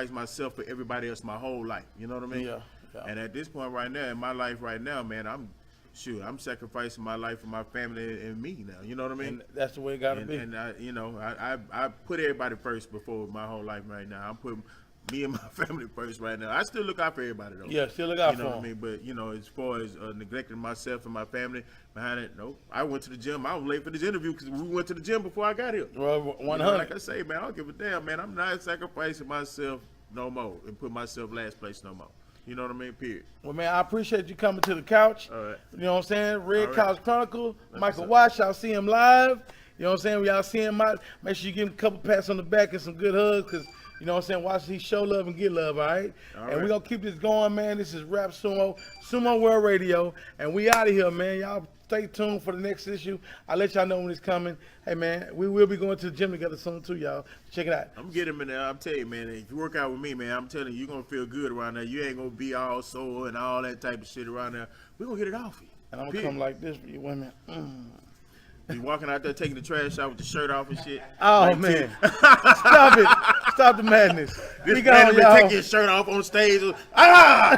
myself for everybody else my whole life. You know what I mean? Yeah. And at this point right now, in my life right now, man, I'm sacrificing my life for my family and me now. You know what I mean? And that's the way it gotta be. And I put everybody first before my whole life right now. I'm putting me and my family first right now. I still look out for everybody though. Yeah, still look out for them. You know what I mean? But as far as neglecting myself and my family behind it, no. I went to the gym. I was late for this interview because we went to the gym before I got here. Well, 100. Like I say, man, I don't give a damn, man. I'm not sacrificing myself no more and put myself last place no more. You know what I mean? Period. Well, man, I appreciate you coming to the couch. All right. You know what I'm saying? Redcouch Chronicles, Michael Watts, y'all see him live. You know what I'm saying? When y'all see him out, make sure you give him a couple pats on the back and some good hugs because, you know what I'm saying, watch he show love and get love, all right? And we're going to keep this going, man. This is Rap Sumo World Radio, and we out of here, man. Y'all stay tuned for the next issue. I'll let y'all know when it's coming. Hey, man, we will be going to the gym together soon, too, y'all. Check it out. I'm getting him in there. I'm telling you, man, if you work out with me, man, I'm telling you, you're going to feel good around there. You ain't going to be all sore and all that type of shit around there. We're going to get it off you. And I'm going to come like this for you women. You walking out there taking the trash out with the shirt off and shit. Oh, like man. Stop it. Stop the madness. This man been taking his shirt off on stage. Ah!